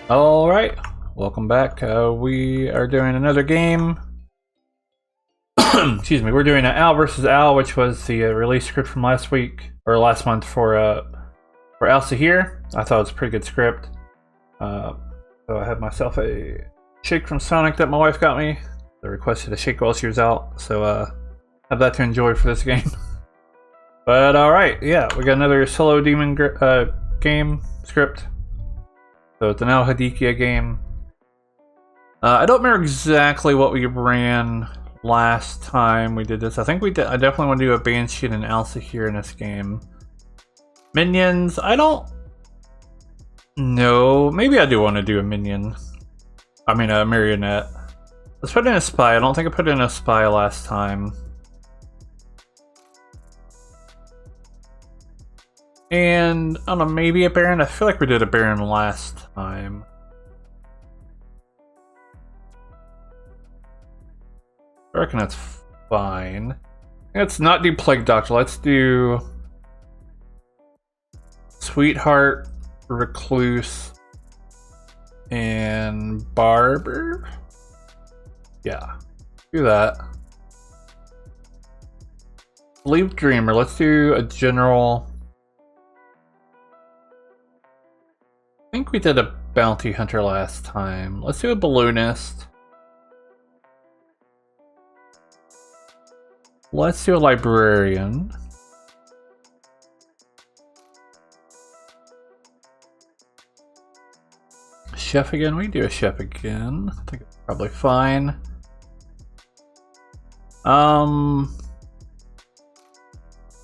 All right, welcome back. We are doing another game. Excuse me. We're doing an Al versus Al, which was the release script from last week or last month for Alcihir. I thought it was a pretty good script. So I have myself a shake from Sonic that my wife got me. I requested a shake while she was out, so have that to enjoy for this game. But all right, yeah, we got another solo demon game script. So it's an Al Hadikia game. I don't remember exactly what we ran last time we did this. I think we did. I definitely want to do a Banshee and an Alcihir in this game. Minions, I don't know. Maybe I do want to do a minion. I mean a marionette. Let's put in a spy. I don't think I put in a spy last time. And I don't know, maybe a Baron. I feel like we did a Baron last time. I reckon that's fine. Let's not do Plague Doctor. Let's do Sweetheart, Recluse, and Barber. Yeah, do that. Leave Dreamer. Let's do a general. I think we did a Bounty Hunter last time. Let's do a Balloonist. Let's do a Librarian. Chef again? We can do a Chef again. I think it's probably fine.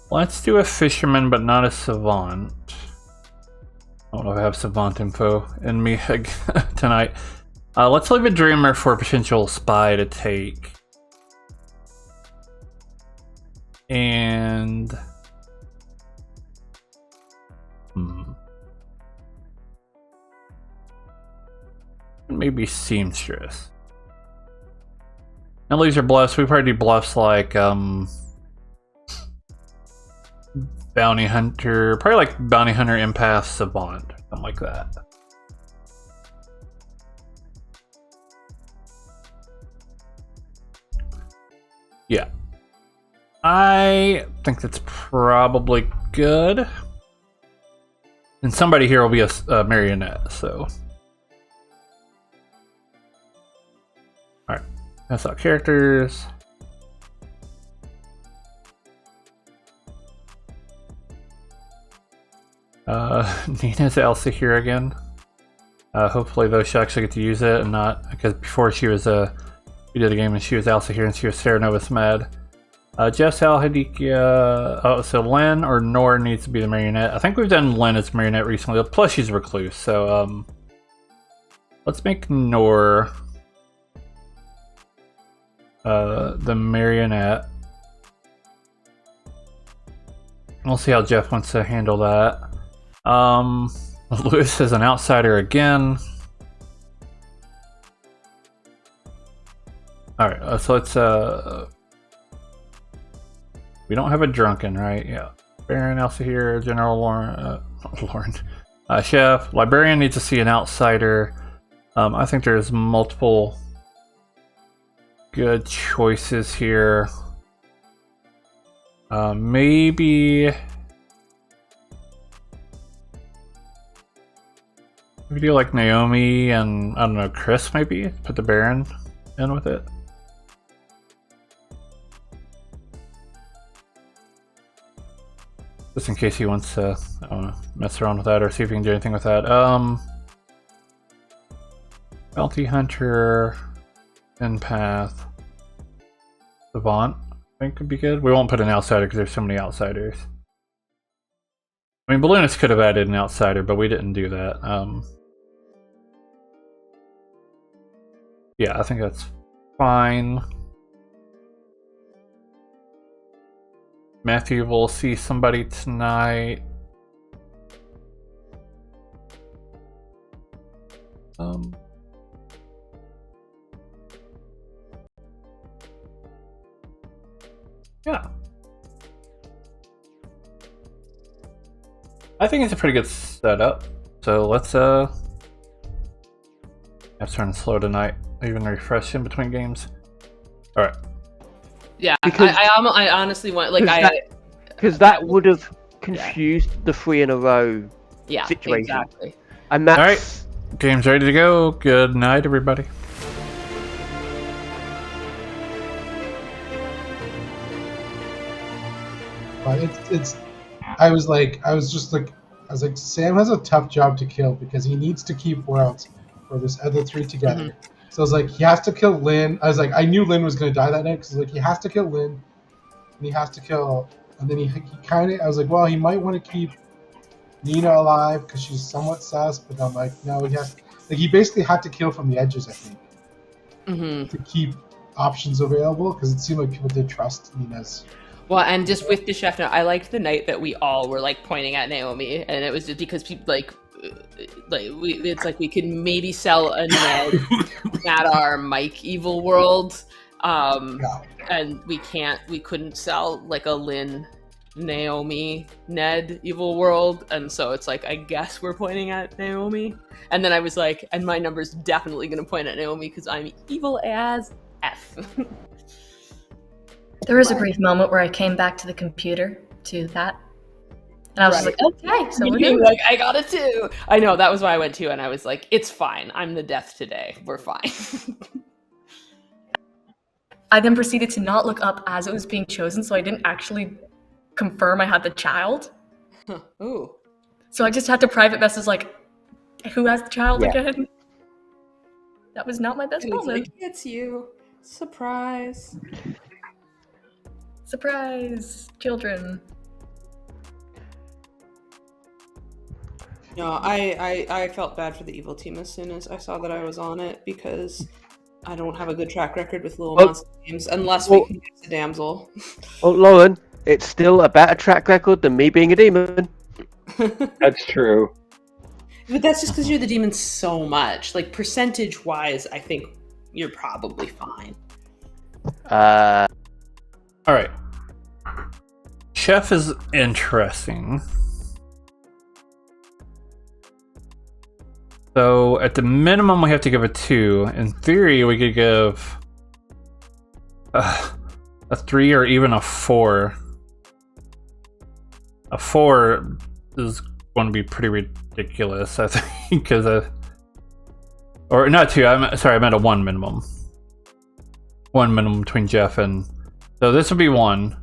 Let's do a Fisherman, but not a Savant. I don't know if I have Savant info in me tonight. Let's leave a Dreamer for a potential spy to take. And maybe Seamstress. Now these are bluffs. We probably do bluffs like Bounty Hunter, probably like Bounty Hunter, Empath, Savant, something like that. Yeah. I think that's probably good. And somebody here will be a marionette, so. Alright, that's our characters. Nina's Alcihir again. Hopefully though she actually get to use it and not, because before she was we did a game and she was Alcihir and she was Sarah Novus Mad. Jeff's Al Hadikia. Oh, so Len or Nor needs to be the marionette. I think we've done Len as marionette recently. Plus she's a recluse, so let's make Nor the marionette. We'll see how Jeff wants to handle that. Lewis is an outsider again. Alright, so let's we don't have a drunken, right? Yeah. Baron, Alcihir, General Lauren. Chef. Librarian needs to see an outsider. I think there's multiple good choices here. Maybe we do like Naomi and I don't know, Chris maybe? Put the Baron in with it. Just in case he wants to, I don't know, mess around with that or see if he can do anything with that. Bounty Hunter, Empath, Savant, I think could be good. We won't put an outsider because there's so many outsiders. I mean, Balloonist could have added an outsider, but we didn't do that. Yeah, I think that's fine. Matthew will see somebody tonight. Yeah. I think it's a pretty good setup. So let's internet's running slow tonight. I even refresh in between games. All right. Yeah, Because- I honestly want because that would have confused the 3 in a row yeah, situation. exactly. And that's All right. Game's ready to go. Good night, everybody. But it's I was like Sam has a tough job to kill because he needs to keep Worlds for this other 3 together. So I was like, he has to kill Lynn. I was like, I knew Lynn was gonna die that night because like he has to kill Lynn, and he has to kill, and then he kind of. I was like, well, he might want to keep Nina alive because she's somewhat sus, but I'm like, no, he has. Like he basically had to kill from the edges, I think, to keep options available because it seemed like people did trust Nina's. Well, and just with the chef now, I liked the night that we all were like pointing at Naomi, and it was just because people it's like we could maybe sell a Ned Madar Mike Evil World, and we couldn't sell like a Lynn Naomi Ned Evil World, and so it's like I guess we're pointing at Naomi, and then I was like, and my number's definitely gonna point at Naomi because I'm evil as F. There was a brief moment where I came back to the computer to that. And I was Right. just like, okay, so we're You're good. like, I got it too. I know, that was why I went too, and I was like, it's fine. I'm the death today. We're fine. I then proceeded to not look up as it was being chosen, so I didn't actually confirm I had the child. Ooh. So I just had to private message like, who has the child Yeah. again? That was not my best It was moment. like, it's you. Surprise. Surprise, children. No, I felt bad for the evil team as soon as I saw that I was on it because I don't have a good track record with Little Well- Monster games unless well- we can use the damsel. Well, Lauren, it's still a better track record than me being a demon. That's true. But that's just because you're the demon so much. Like, percentage-wise, I think you're probably fine. All right. Chef is interesting. So at the minimum, we have to give a 2. In theory, we could give a 3 or even a 4. A 4 is going to be pretty ridiculous, I think, because or not 2. I meant a 1 minimum. 1 minimum between Jeff and. So this would be 1.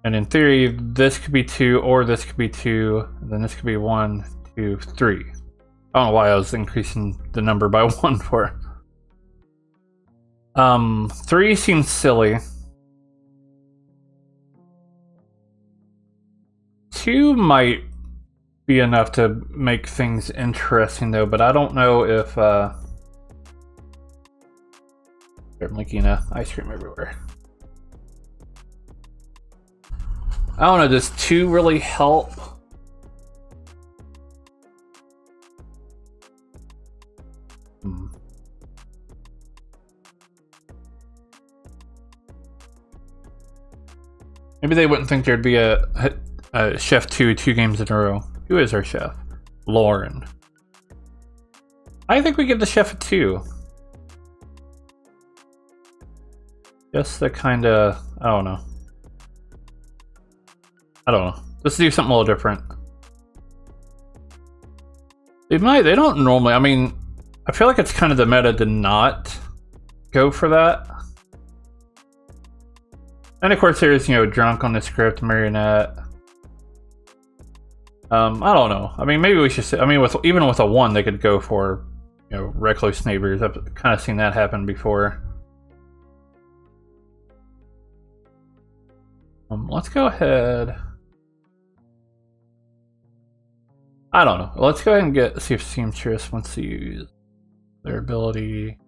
And in theory, this could be 2, or this could be 2, and then this could be 1, 2, 3. I don't know why I was increasing the number by 1 for. 3 seems silly. 2 might be enough to make things interesting, though, but I don't know if. I'm leaking ice cream everywhere. I don't know, does 2 really help? Maybe they wouldn't think there'd be a chef 2 games in a row. Who is our chef? Lauren. I think we give the chef a 2. Just the kind of, I don't know. Let's do something a little different. They don't normally, I mean, I feel like it's kind of the meta to not go for that. And of course there's, drunk on the script, marionette. I don't know. I mean, maybe we should say, even with a 1, they could go for, recluse neighbors. I've kind of seen that happen before. Let's go ahead. I don't know. Let's go ahead and see if Seamstress wants to use their ability.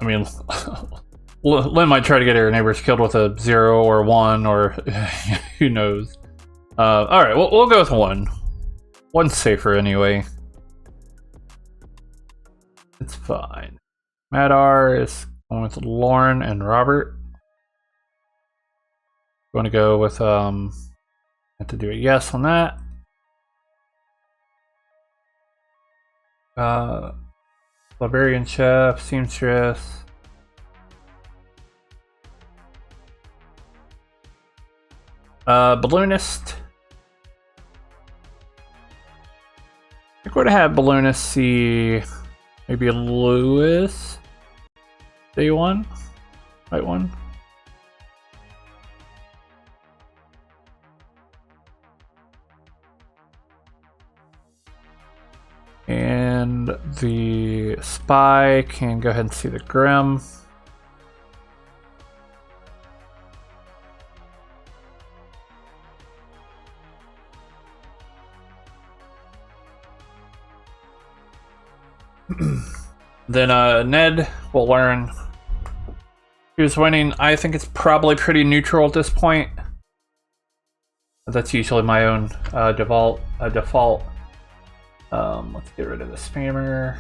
I mean, Lynn might try to get her neighbors killed with a 0 or 1, or who knows. All right, we'll go with 1. 1's safer anyway. It's fine. Madar is going with Lauren and Robert. want to go with have to do a yes on that. Librarian, chef, seamstress. Balloonist. I think we're gonna have Balloonist see maybe Lewis. Day one? Right one? And the spy can go ahead and see the Grim. Then Ned will learn who's winning. I think it's probably pretty neutral at this point. That's usually my own default. Let's get rid of the spammer.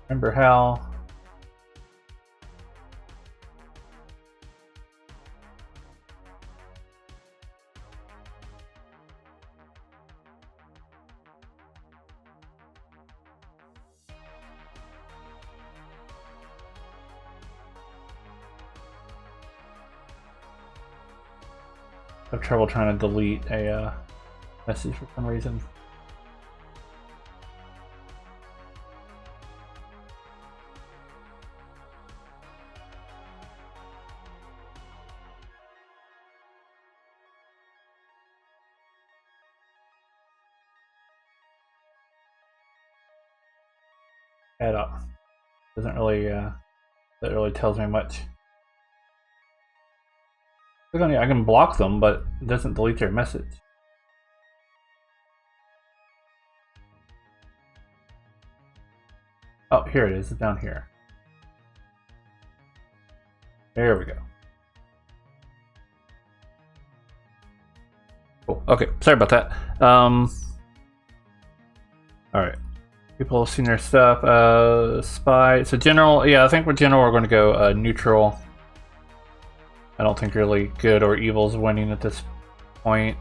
Remember how? I have trouble trying to delete a message for some reason. Add up. Doesn't really that really tells me much. I can block them, but it doesn't delete their message. Oh, here it is. It's down here. There we go. Cool. Okay, sorry about that. All right. People have seen their stuff. Spy. So general. Yeah, I think with general we're going to go neutral. I don't think really good or evil is winning at this point.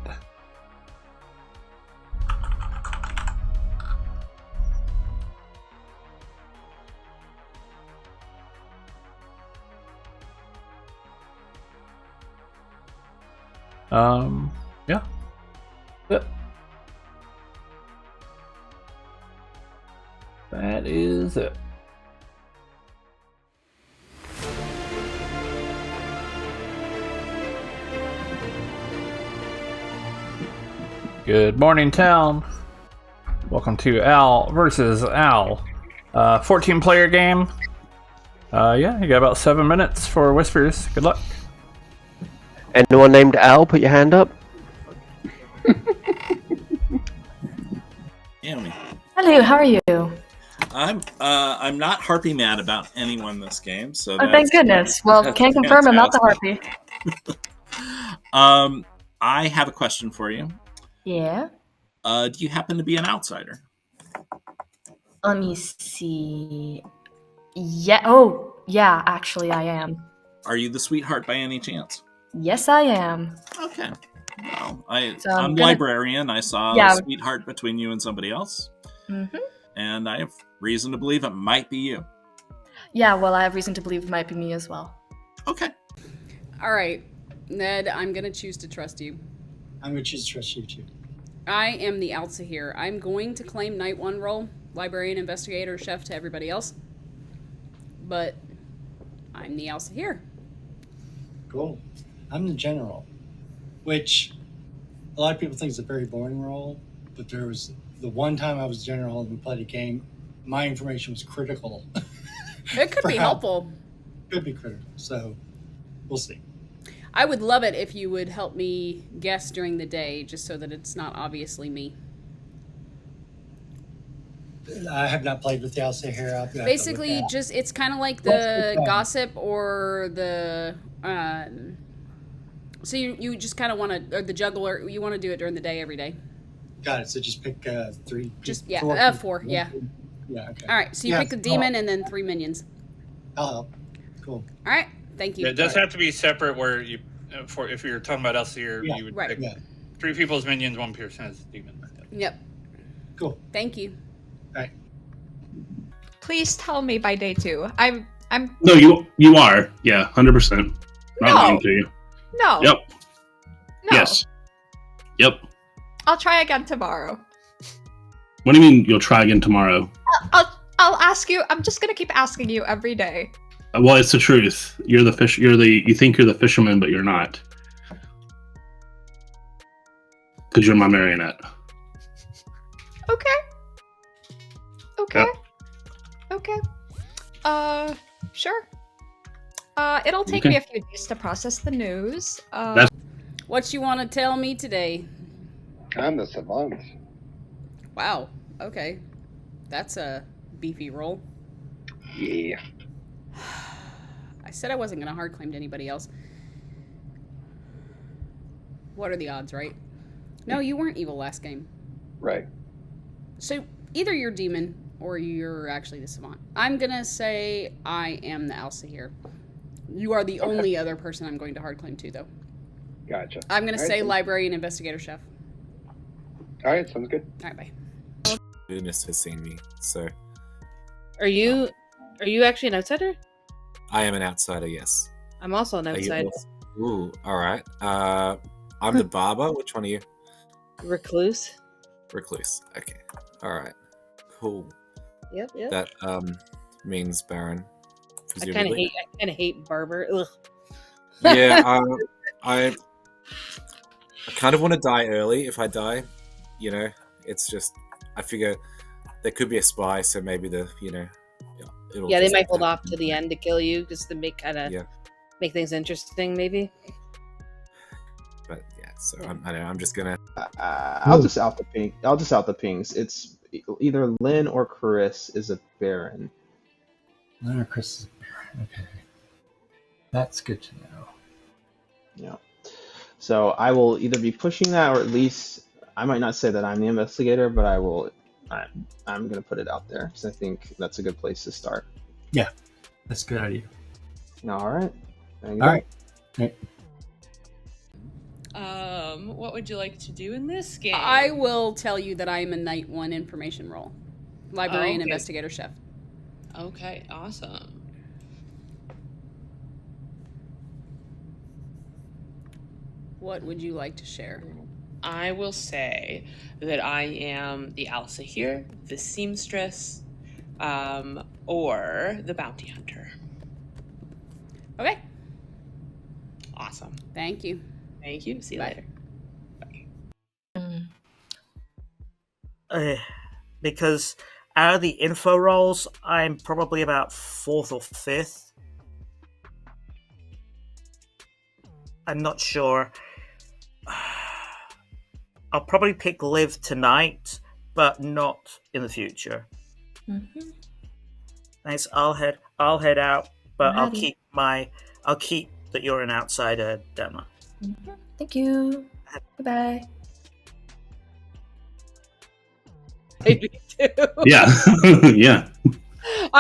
Yeah. That is it. Good morning, town. Welcome to Al versus Al. 14-player game. Yeah, you got about 7 minutes for Whispers. Good luck. Anyone named Al, put your hand up. Naomi. Hello, how are you? I'm not harpy mad about anyone this game, so Oh, thank goodness. Well, can't confirm I'm not the harpy. I have a question for you. Yeah. Do you happen to be an outsider? Let me see. Yeah. Oh, yeah. Actually, I am. Are you the sweetheart by any chance? Yes, I am. Okay. Well, So I'm librarian. I saw Yeah. a sweetheart between you and somebody else, Mm-hmm. and I have reason to believe it might be you. Yeah. Well, I have reason to believe it might be me as well. Okay. All right, Ned, I'm going to choose to trust you. I'm going to choose to trust you too. I am the Alsa here. I'm going to claim Night 1 role, librarian, investigator, chef to everybody else. But I'm the Alsa here. Cool. I'm the general, which a lot of people think is a very boring role, but there was the one time I was general and we played a game, my information was critical. It could be helpful. Could be critical, so we'll see. I would love it if you would help me guess during the day, just so that it's not obviously me. I have not played with the Alsa here. I'll have to Basically, look just it's kind of like What's the the plan? gossip or the so you just kind of want to, or the juggler, you want to do it during the day every day. Got it. So just pick three. Just yeah, four. four, yeah. Yeah. Okay. All right, so you Yeah, pick the demon and then 3 minions. I'll help. Cool. All right, thank you. It does have to be separate. Where you, for if you're talking about Elsevier, Yeah, you would right. pick Yeah. 3 people as minions, 1 person as demon. Yep. Cool. Thank you. Please tell me by day 2. I'm No, you are. Yeah, 100%. Not lying to you. no. Yep. No. Yes. Yep. I'll try again tomorrow. What do you mean you'll try again tomorrow? I'll ask you. I'm just gonna keep asking you every day. Well, it's the truth. You're the fish. You think you're the fisherman, but you're not. Because you're my marionette. Okay. Okay. Yep. Okay. Sure. It'll take Okay. me a few days to process the news. That's- What you want to tell me today? I'm the savant. Wow. Okay. That's a beefy roll. Yeah. I said I wasn't going to hard claim to anybody else. What are the odds, right? No, you weren't evil last game. Right. So either you're demon or you're actually the savant. I'm going to say I am the Alsa here. You are the only other person I'm going to hard claim to, though. Gotcha. I'm going to All right, say then. librarian, investigator, chef. All right, sounds good. All right, bye. Goodness has seen me, so Are you actually an outsider? I am an outsider. Yes. I'm also an Are you outsider. also- Ooh, all right. I'm the barber. Which one are you? Recluse. Recluse. Okay. All right. Cool. Yep. That means Baron. I kind of hate barber. Ugh. Yeah. I kind of want to die early. If I die, it's just I figure there could be a spy, so maybe it'll Yeah, they just might hold happen. off to the end to kill you because to make make things interesting, maybe. But yeah, so I don't know. I'm just gonna. I'll just out the ping. I'll just out the pings. It's either Lynn or Chris is a Baron. Lynn or Chris is a Baron. Okay. That's good to know. Yeah. So I will either be pushing that, or at least I might not say that I'm the investigator, but I will. I'm going to put it out there because I think that's a good place to start. Yeah, that's a good idea. All right. There you All go. right. Okay. What would you like to do in this game? I will tell you that I am a night 1 information role. Librarian, okay. investigator, chef. Okay, awesome. What would you like to share? I will say that I am the Alsa here, the seamstress, or the bounty hunter. Okay. Awesome. Thank you. Thank you. See you Bye. later. Because out of the info roles, I'm probably about 4th or 5th. I'm not sure. I'll probably pick Liv tonight, but not in the future. Mm-hmm. Thanks. I'll head out, but Alrighty. I'll keep that you're an outsider, Dema. Mm-hmm. Thank you. Goodbye. Me too. Yeah. Yeah.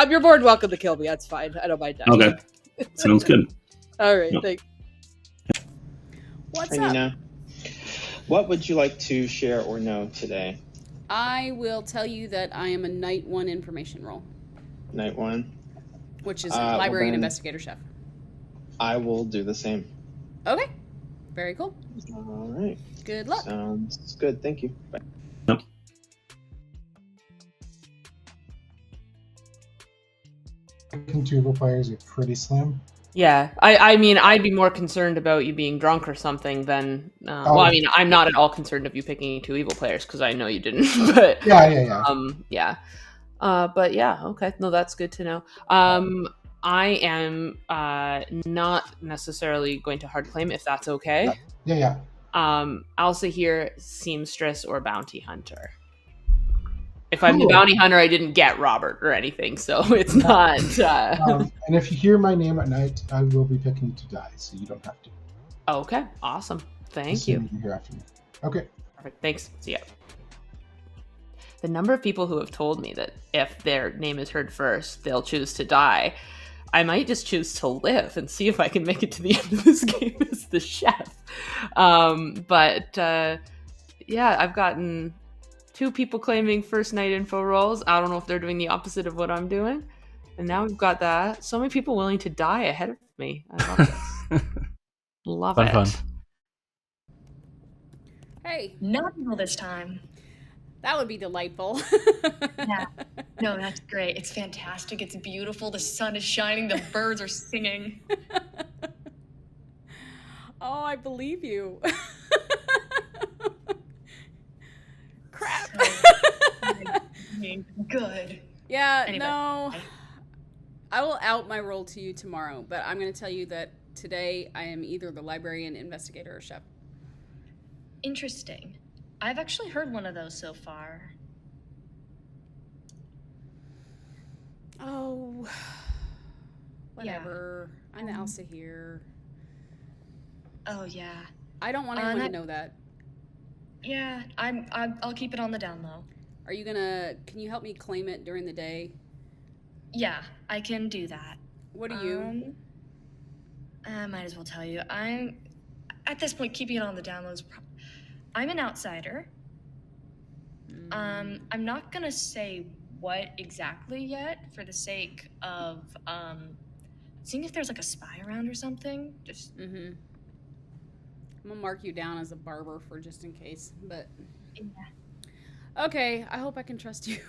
You're more than welcome to kill me. That's fine. I don't mind that. Okay. Sounds good. All right. Yep. Thanks. What's Hi, up? Nina. What would you like to share or know today? I will tell you that I am a night 1 information role, Night 1. which is Well librarian, then- investigator, chef. I will do the same. Okay. Very cool. All right. Good luck. Sounds good. Thank you. Bye. Two evil players are pretty slim. Yeah, I mean, I'd be more concerned about you being drunk or something than. Well, I mean, I'm not at all concerned of you picking 2 evil players because I know you didn't. But Yeah. But yeah, okay. No, that's good to know. I am not necessarily going to hard claim if that's okay. Yeah. Alsa here, seamstress or bounty hunter. If I'm the bounty hunter, I didn't get Robert or anything, so it's not. And if you hear my name at night, I will be picking to die, so you don't have to. Okay, awesome. Thank Just you. so can hear after me. Okay. Perfect. Thanks. See ya. the number of people who have told me that if their name is heard first, they'll choose to die, I might just choose to live and see if I can make it to the end of this game as the chef. Yeah, I've gotten 2 people claiming first night info rolls. I don't know if they're doing the opposite of what I'm doing. And now we've got that. So many people willing to die ahead of me. I love this. Love it. Fun. Hey. Not evil this time. That would be delightful. Yeah. No, that's great. It's fantastic. It's beautiful. The sun is shining. The birds are singing. Oh, I believe you. Crap. Good. Yeah, Anyway. no. I will out my role to you tomorrow, but I'm going to tell you that today I am either the librarian, investigator, or chef. Interesting. I've actually heard one of those so far. Oh, whatever. I'm Elsa here. Oh yeah. I don't want anyone to know that. Yeah, I'll keep it on the down low. Are you gonna? Can you help me claim it during the day? Yeah, I can do that. What are you? I might as well tell you. I'm at this point keeping it on the down low. I'm an outsider. I'm not gonna say what exactly yet for the sake of seeing if there's like a spy around or something. Just I'm gonna mark you down as a barber for just in case, but okay, I hope I can trust you.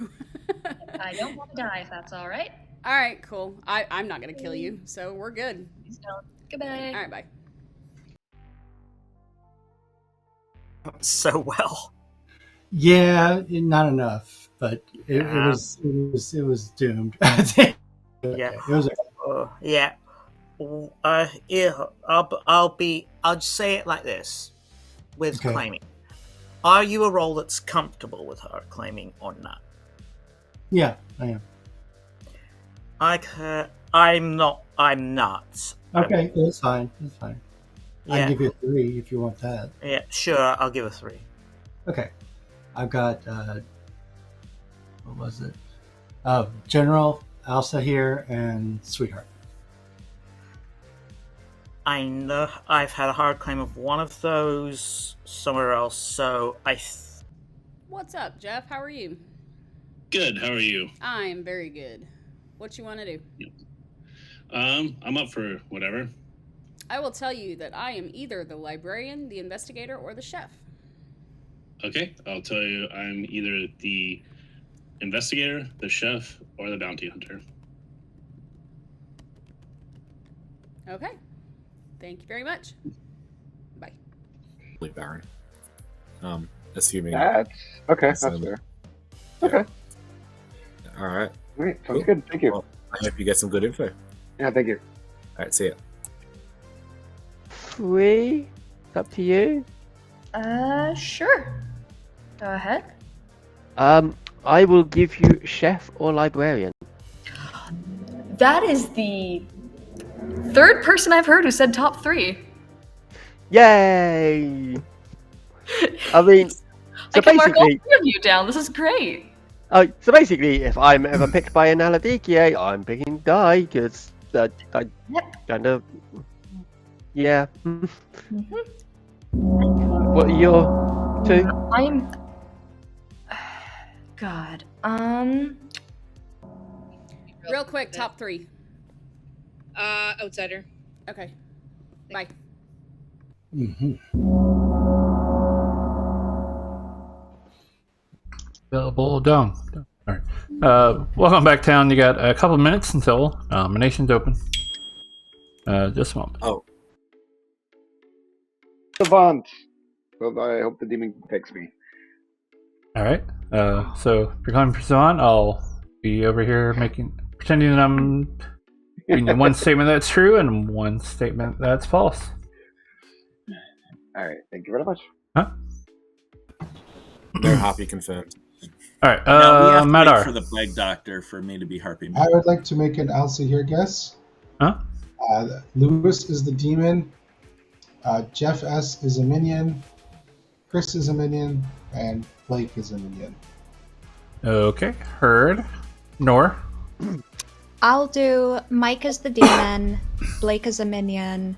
I don't want to die if that's all right. All right, cool. I'm not gonna kill you, so we're good. Please don't. Goodbye. All right, bye. So well. Yeah, not enough, but it was doomed. Yeah. It was yeah. Yeah. I'll just say it like this with Okay. claiming. Are you a role that's comfortable with her claiming or not? Yeah, I am. I'm not. Okay, it's fine. It's fine. I Yeah. can give you a 3 if you want that. Yeah, sure. I'll give a 3. Okay. I've got what was it? General, Elsa here, and Sweetheart. I know I've had a hard claim of one of those somewhere else, so What's up, Jeff? How are you? Good. How are you? I'm very good. What you want to do? I'm up for whatever. I will tell you that I am either the librarian, the investigator, or the chef. Okay, I'll tell you. I'm either the investigator, the chef, or the bounty hunter. Okay. Thank you very much. Bye. Baron. Assuming That's okay. That's So- fair. Okay. All right. All right. Sounds Cool. good. Thank you. Well, I hope you get some good info. Yeah. Thank you. All right. See ya. 3? It's up to you. Sure. Go ahead. I will give you chef or librarian. That is the third person I've heard who said top 3. Yay! I mean, I so can mark all basically, 3 of you down. This is great. so basically, if I'm ever picked by an Aladikier, I'm picking Die because I kind of, yeah. What are your 2? I'm. God. Real quick, top 3. Outsider. Okay. Bye. Available down. All right. Welcome back, town. You got a couple minutes until nominations open. Just a moment. Oh. Savant. Well, I hope the demon takes me. All right. So if you're coming for Savant, I'll be over here pretending that I'm giving one statement that's true and one statement that's false. All right. Thank you very much. Huh? No Harpy confirmed. All right. Now we have to wait Madar. for the plague doctor for me to be Harpy. I would like to make an Elsa here guess. Huh? Lewis is the demon. Jeff S is a minion. Chris is a minion, and Blake is a minion. Okay, heard. Nor. I'll do Mike as the demon, Blake as a minion,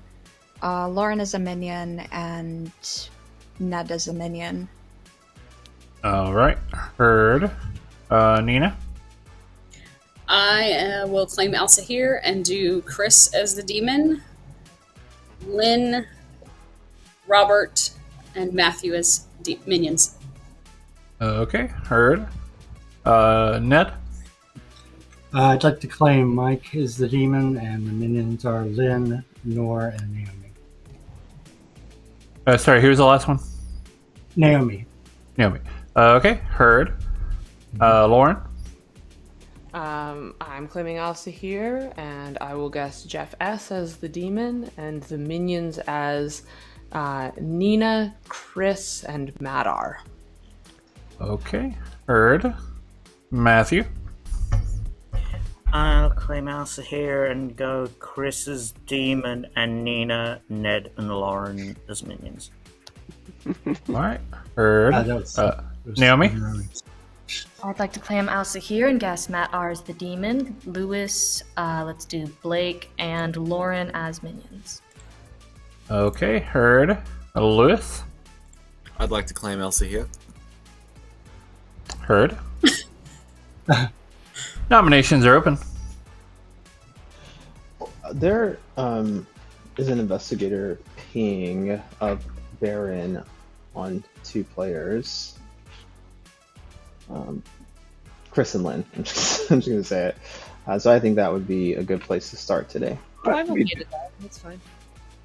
Lauren as a minion, and Ned as a minion. Alright, heard. Nina? I will claim Elsa here and do Chris as the demon, Lynn, Robert, and Matthew as minions. Okay, heard. Ned? I'd like to claim Mike is the demon, and the minions are Lynn, Nor, and Naomi. Sorry, who was the last one? Naomi. Naomi. Okay, heard. Lauren? I'm claiming Elsa here, and I will guess Jeff S as the demon, and the minions as Nina, Chris, and Madar. Okay, heard. Matthew? I'll claim Elsa here and go Chris as demon and Nina, Ned, and Lauren as minions. Alright, heard. Naomi? I'd like to claim Elsa here and guess Matt R as the demon, Lewis, let's do Blake, and Lauren as minions. Okay, heard. Lewis? I'd like to claim Elsa here. Heard. Nominations are open. There is an investigator ping of Baron on 2 players. Chris and Lynn. I'm just going to say it. So I think that would be a good place to start today. I'm okay with that. That's fine.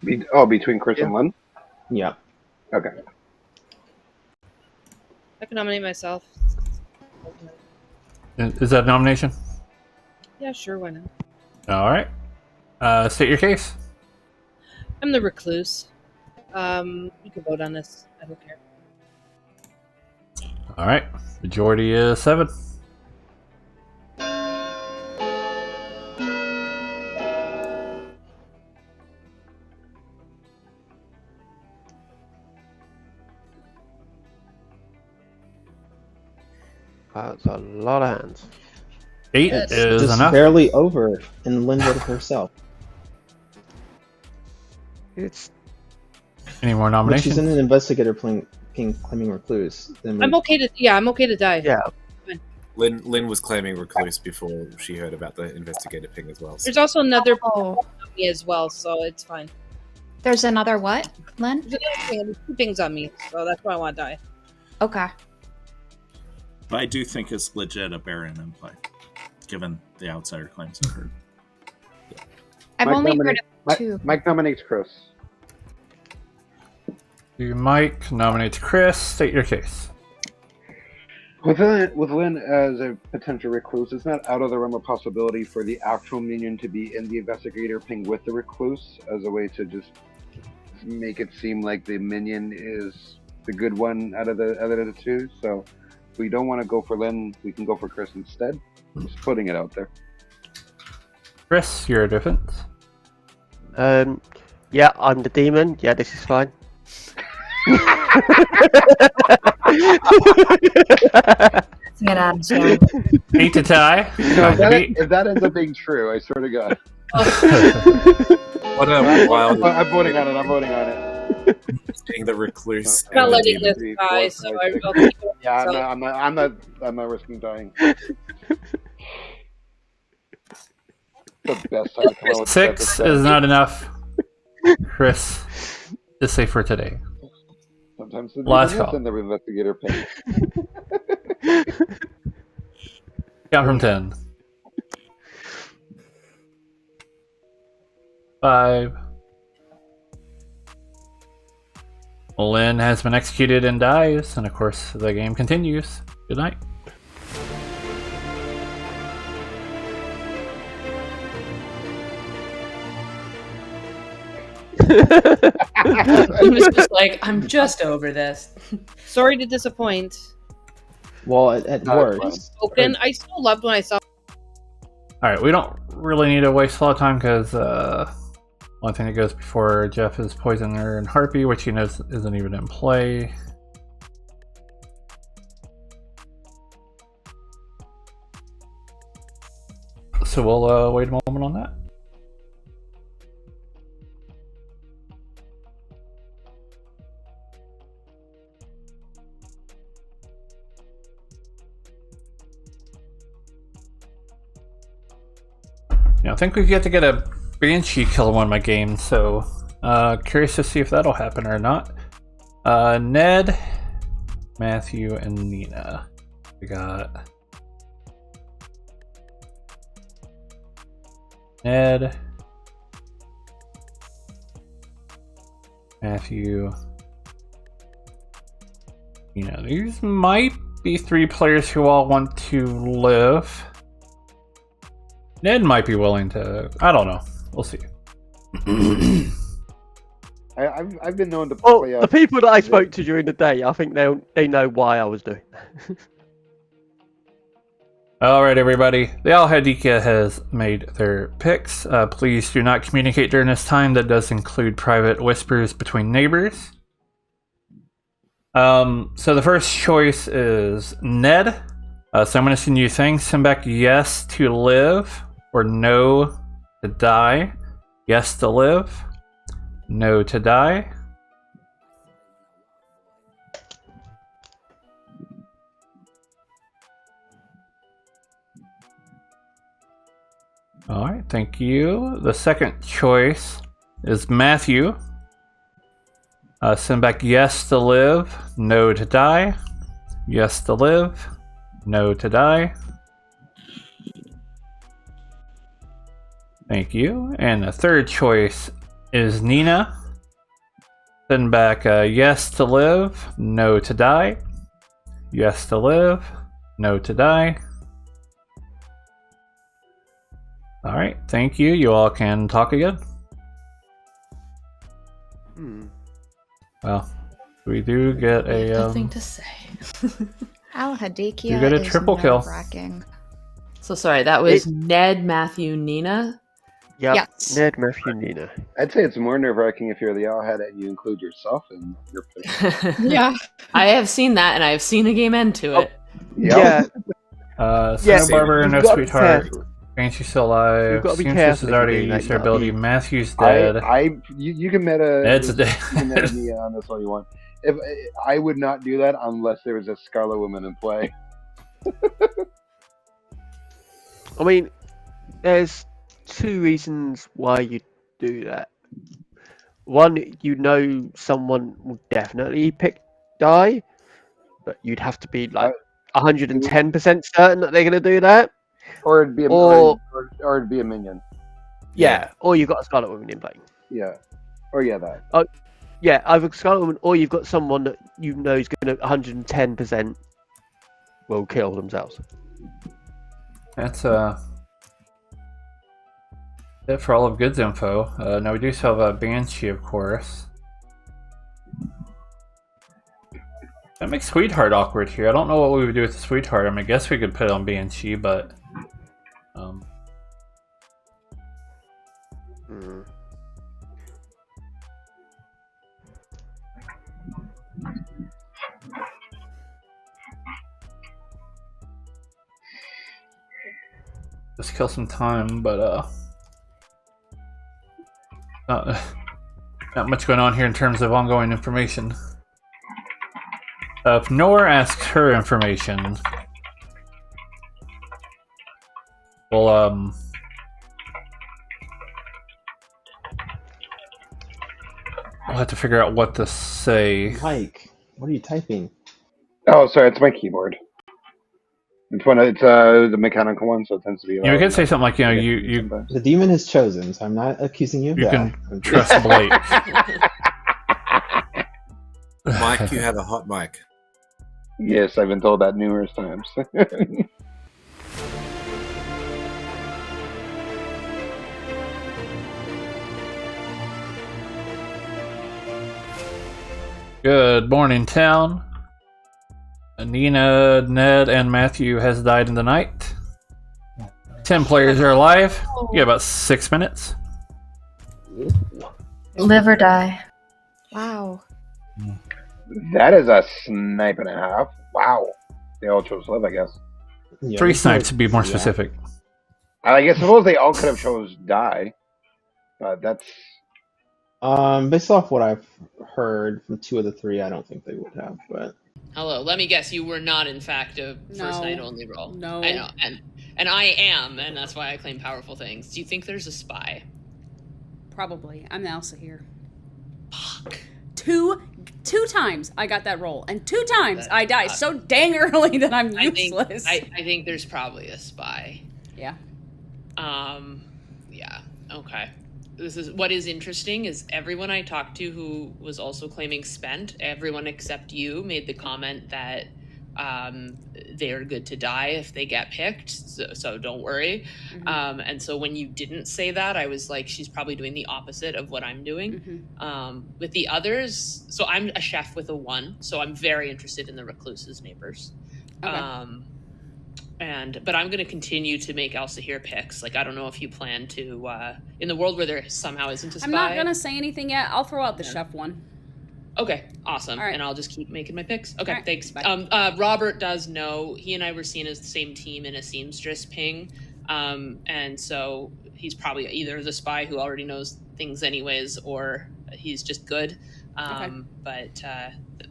Between Chris and Lynn? Yeah. Okay. I can nominate myself. Is that a nomination? Yeah, sure, why not? Alright. State your case. I'm the recluse. You can vote on this. I don't care. Alright. Majority is 7. That's a lot of hands. 8 is just enough. barely over, and Lynn voted for herself. It's Any more But nominations? she's in an investigator claiming recluse. Then I'm okay to. Yeah, I'm okay to die. Yeah. Lynn was claiming recluse before she heard about the investigator ping as well. So. There's also another on me as well, so it's fine. There's another what, Lynn? There's another thing, there's 2 things on me, so that's why I want to die. Okay. But I do think it's legit a Baron in play, given the outsider claims I've heard. I've Mike only heard nominate- of 2. Mike nominates Chris. Mike nominates Chris. State your case. With Lynn as a potential recluse, it's not out of the realm of possibility for the actual minion to be in the investigator ping with the recluse as a way to just make it seem like the minion is the good one out of the 2. So if we don't want to go for Lynn, we can go for Chris instead. Just putting it out there. Chris, your defense. Yeah, I'm the demon. Yeah, this is fine. Get out of here. 8 to tie. No, Nine to beat. if that ends up being true, I swear to God. What a wild. I'm voting on it. I'm voting on it. Being the recluse. I'm not and the letting demon. this die, so I'll keep it. Yeah, So- I'm not risking dying. The best time to come out with 6 the is not enough. Chris is safe for today. Sometimes the Last demon is call. in the investigator ping. Count from 10. 5. Lynn has been executed and dies, and of course the game continues. Good night. He was just like, I'm just over this. Sorry to disappoint. Well, at worst. Spoken. I still loved when I saw. Alright, we don't really need to waste a lot of time because one thing that goes before Jeff is Poisoner and Harpy, which he knows isn't even in play. so we'll wait a moment on that. I think we've yet to get a Banshee kill in one of my games, so curious to see if that'll happen or not. Ned, Matthew, and Nina. We got Ned, Matthew, Nina. These might be 3 players who all want to live. Ned might be willing to. I don't know. We'll see. I've been known to Well, play the people that I spoke to during the day, I think they know why I was doing that. Alright, everybody. The Al-Hadikia has made their picks. Please do not communicate during this time. That does include private whispers between neighbors. So the first choice is Ned. So I'm going to send you things. Send back yes to live or no to die. Yes to live. No to die. Alright, thank you. The second choice is Matthew. Send back yes to live, no to die. Yes to live, no to die. Thank you. And the third choice is Nina. Send back yes to live, no to die. Yes to live, no to die. Alright, thank you. You all can talk again. Well, we do get a Nothing to say. Al-Hadikia You get a is triple kill. nerve-wracking. So sorry, that was Ned, Matthew, Nina. Yep. Yes. Ned, Matthew, Nina. I'd say it's more nerve-wracking if you're the Owlhead and you include yourself in your pick. Yeah, I have seen that, and I have seen the game end to it. Yeah. Santa Barbara, no you've got to be sweetheart. careful. Banshee still alive. You've got to be Seamstress careful has if you're already doing that, used their you know. ability. Matthew's dead. You can meta. Ned's dead. You can meta me on this all you want. If I would not do that unless there was a Scarlet Woman in play. I mean, there's 2 reasons why you do that. One, you know someone will definitely pick die, but you'd have to be like 110% certain that they're going to do that. Or it'd be a Or- or it'd be a minion. Yeah, or you've got a Scarlet Woman in play. Yeah. Or yeah, that. Yeah, either Scarlet Woman or you've got someone that you know is going to 110% will kill themselves. That's it for all of Good's info. Now we do still have a Banshee, of course. That makes Sweetheart awkward here. I don't know what we would do with the Sweetheart. I mean, I guess we could put it on Banshee, but just kill some time, but not much going on here in terms of ongoing information. If Nor asks her information, we'll have to figure out what to say. Mike, what are you typing? Oh, sorry, it's my keyboard. It's the mechanical one, so it tends to be. Yeah, we could say something like, you. The demon has chosen, so I'm not accusing you of You that. can trust Blake. Mike, you have a hot mic. Yes, I've been told that numerous times. Good morning, town. Nina, Ned, and Matthew has died in the night. 10 players are alive. You got about 6 minutes. Live or die. Wow. That is a snipe and a half. Wow. They all chose live, I guess. Yeah, 3 it's snipes to be more yeah. specific. I suppose they all could have chose die, but that's Based off what I've heard from 2 of the 3, I don't think they would have. But Hello, let me guess. You were not, in fact, a first No. night only roll. No. I know, and I am, and that's why I claim powerful things. Do you think there's a spy? Probably. I'm the Elsa here. Fuck. Two times I got that roll, and 2 times I die so dang early that I'm useless. I think there's probably a spy. Yeah. Yeah. Okay. What is interesting is everyone I talked to who was also claiming spent, everyone except you made the comment that they're good to die if they get picked, so don't worry. Mm-hmm. And so when you didn't say that, I was like, she's probably doing the opposite of what I'm doing. Mm-hmm. With the others, so I'm a chef with a 1, so I'm very interested in the recluse's neighbors. Okay. But I'm going to continue to make Elsa here picks. Like, I don't know if you plan to, in the world where there somehow isn't a spy. I'm not gonna say anything yet. I'll throw out the chef one. Okay, awesome. All right. And I'll just keep making my picks. Okay, All right, thanks. bye. Robert does know. He and I were seen as the same team in a seamstress ping. And so he's probably either the spy who already knows things anyways, or he's just good.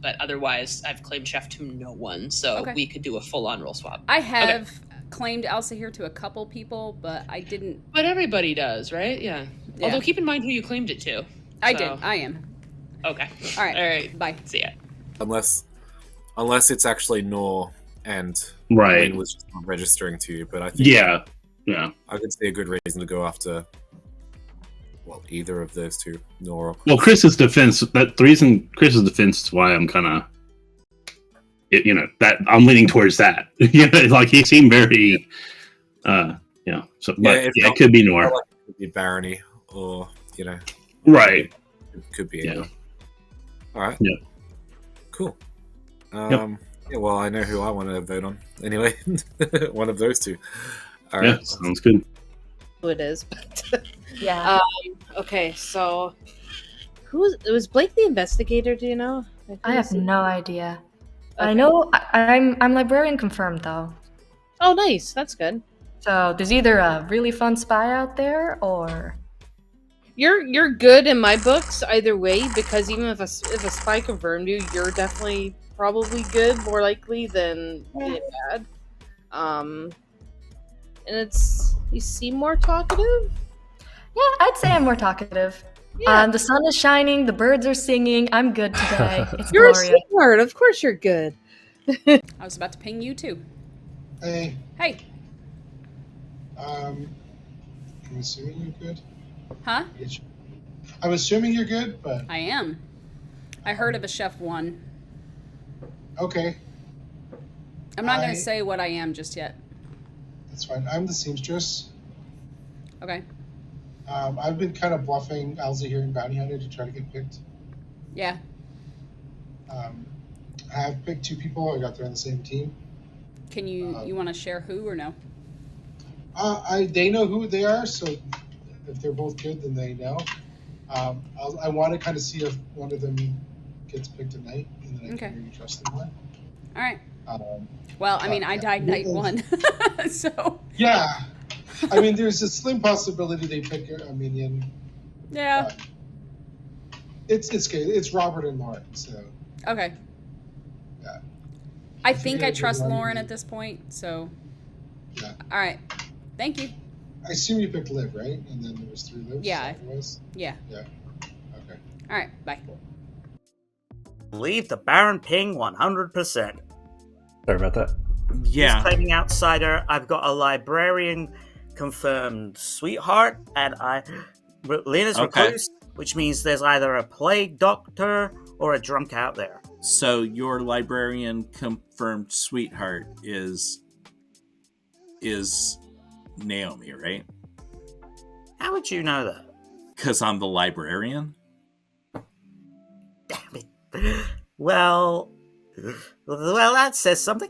But otherwise, I've claimed chef to no one, so Okay. we could do a full-on roll swap. I have claimed Elsa here to a couple people, but I didn't. But everybody does, right? Yeah. Yeah. Although keep in mind who you claimed it to. I So- did. I am. Okay. All right. All right. Bye. See ya. Unless it's actually Nor and Right. Lynn was just not registering to you. But I think Yeah. I could see a good reason to go after either of those two, Nor or Well, Chris's defense. The reason Chris's defense is why I'm kind of, that I'm leaning towards that. Like he seemed very, So, but it could be Nor. Like it could be Barony, or Right. It could be. Yeah. All right. Yeah. Cool. Yeah. Well, I know who I want to vote on. Anyway, one of those two. All right. Yeah. Sounds good. Who it is, but Yeah. okay, so it was Blake the investigator? Do you know? I have no idea. I know I'm librarian confirmed though. Oh, nice. That's good. So there's either a really fun spy out there, or You're good in my books either way, because even if a spy confirmed you, you're definitely probably good, more likely than being bad. And you seem more talkative. yeah, I'd say I'm more talkative. Yeah. The sun is shining, the birds are singing. I'm good today. It's You're a glorious. sweetheart. Of course, you're good. I was about to ping you too. Hey, Hey. I'm assuming you're good. Huh? I'm assuming you're good, but I am. I heard of a chef one. okay, I'm not gonna say what I am just yet. that's fine. I'm the seamstress. Okay. I've been kind of bluffing Elsa here and Bounty Hunter to try to get picked. Yeah. I have picked 2 people. I got there on the same team. Can you want to share who or no? They know who they are, so if they're both good, then they know. I want to kind of see if one of them gets picked tonight, and then I Okay. can maybe trust them more. All right. Um, Well, I mean, I died night 1, so yeah, I mean, there's a slim possibility they pick a minion. yeah. It's good. It's Robert and Lauren, so Okay. yeah. I If think you're I gonna trust do one, Lauren at this point, so. Yeah. All right. Thank you. I assume you picked Liv, right? And then there was 3 lives. Yeah. Otherwise? Yeah. Yeah. Okay. All right. Bye. Leave the Baron ping 100%. Sorry about that. Yeah. Who's claiming outsider? I've got a librarian confirmed sweetheart, and Lena's Okay. recluse, which means there's either a plague doctor or a drunk out there. So your librarian confirmed sweetheart is Naomi, right? How would you know that? Because I'm the librarian. Well, that says something.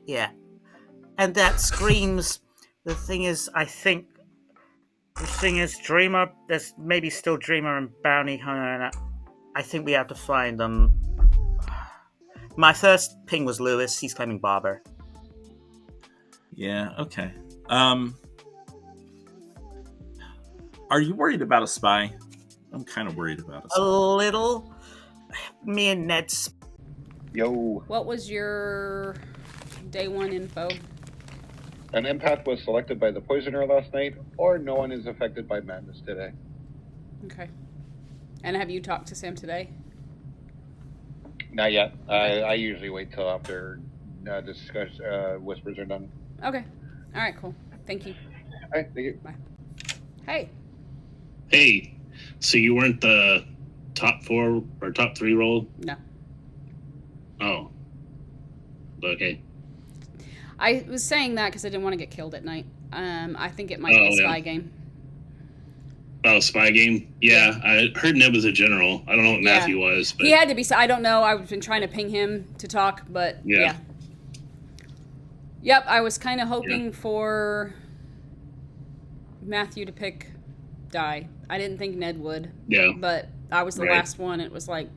Yeah. And that screams. The thing is, Dreamer. There's maybe still Dreamer and Bounty Hunter, and I think we have to find them. My first ping was Lewis. He's claiming Barber. Yeah. Okay. Are you worried about a spy? I'm kind of worried about a spy. A little. Me and Ned's. Yo. What was your day one info? An empath was selected by the poisoner last night, or no one is affected by madness today. Okay. And have you talked to Sam today? Not yet. I usually wait till after whispers are done. Okay. All right, cool. Thank you. All right, thank you. Bye. Hey. Hey, so you weren't the top 4 or top 3 roll? No. Oh. Okay. I was saying that because I didn't want to get killed at night. I think it might be a spy game. Oh, spy game? Yeah, I heard Ned was a general. I don't know what Matthew was. But... He had to be. I don't know. I've been trying to ping him to talk, but yeah. Yep, I was kind of hoping for Matthew to pick die. I didn't think Ned would. Yeah. But I was the last one. It was like,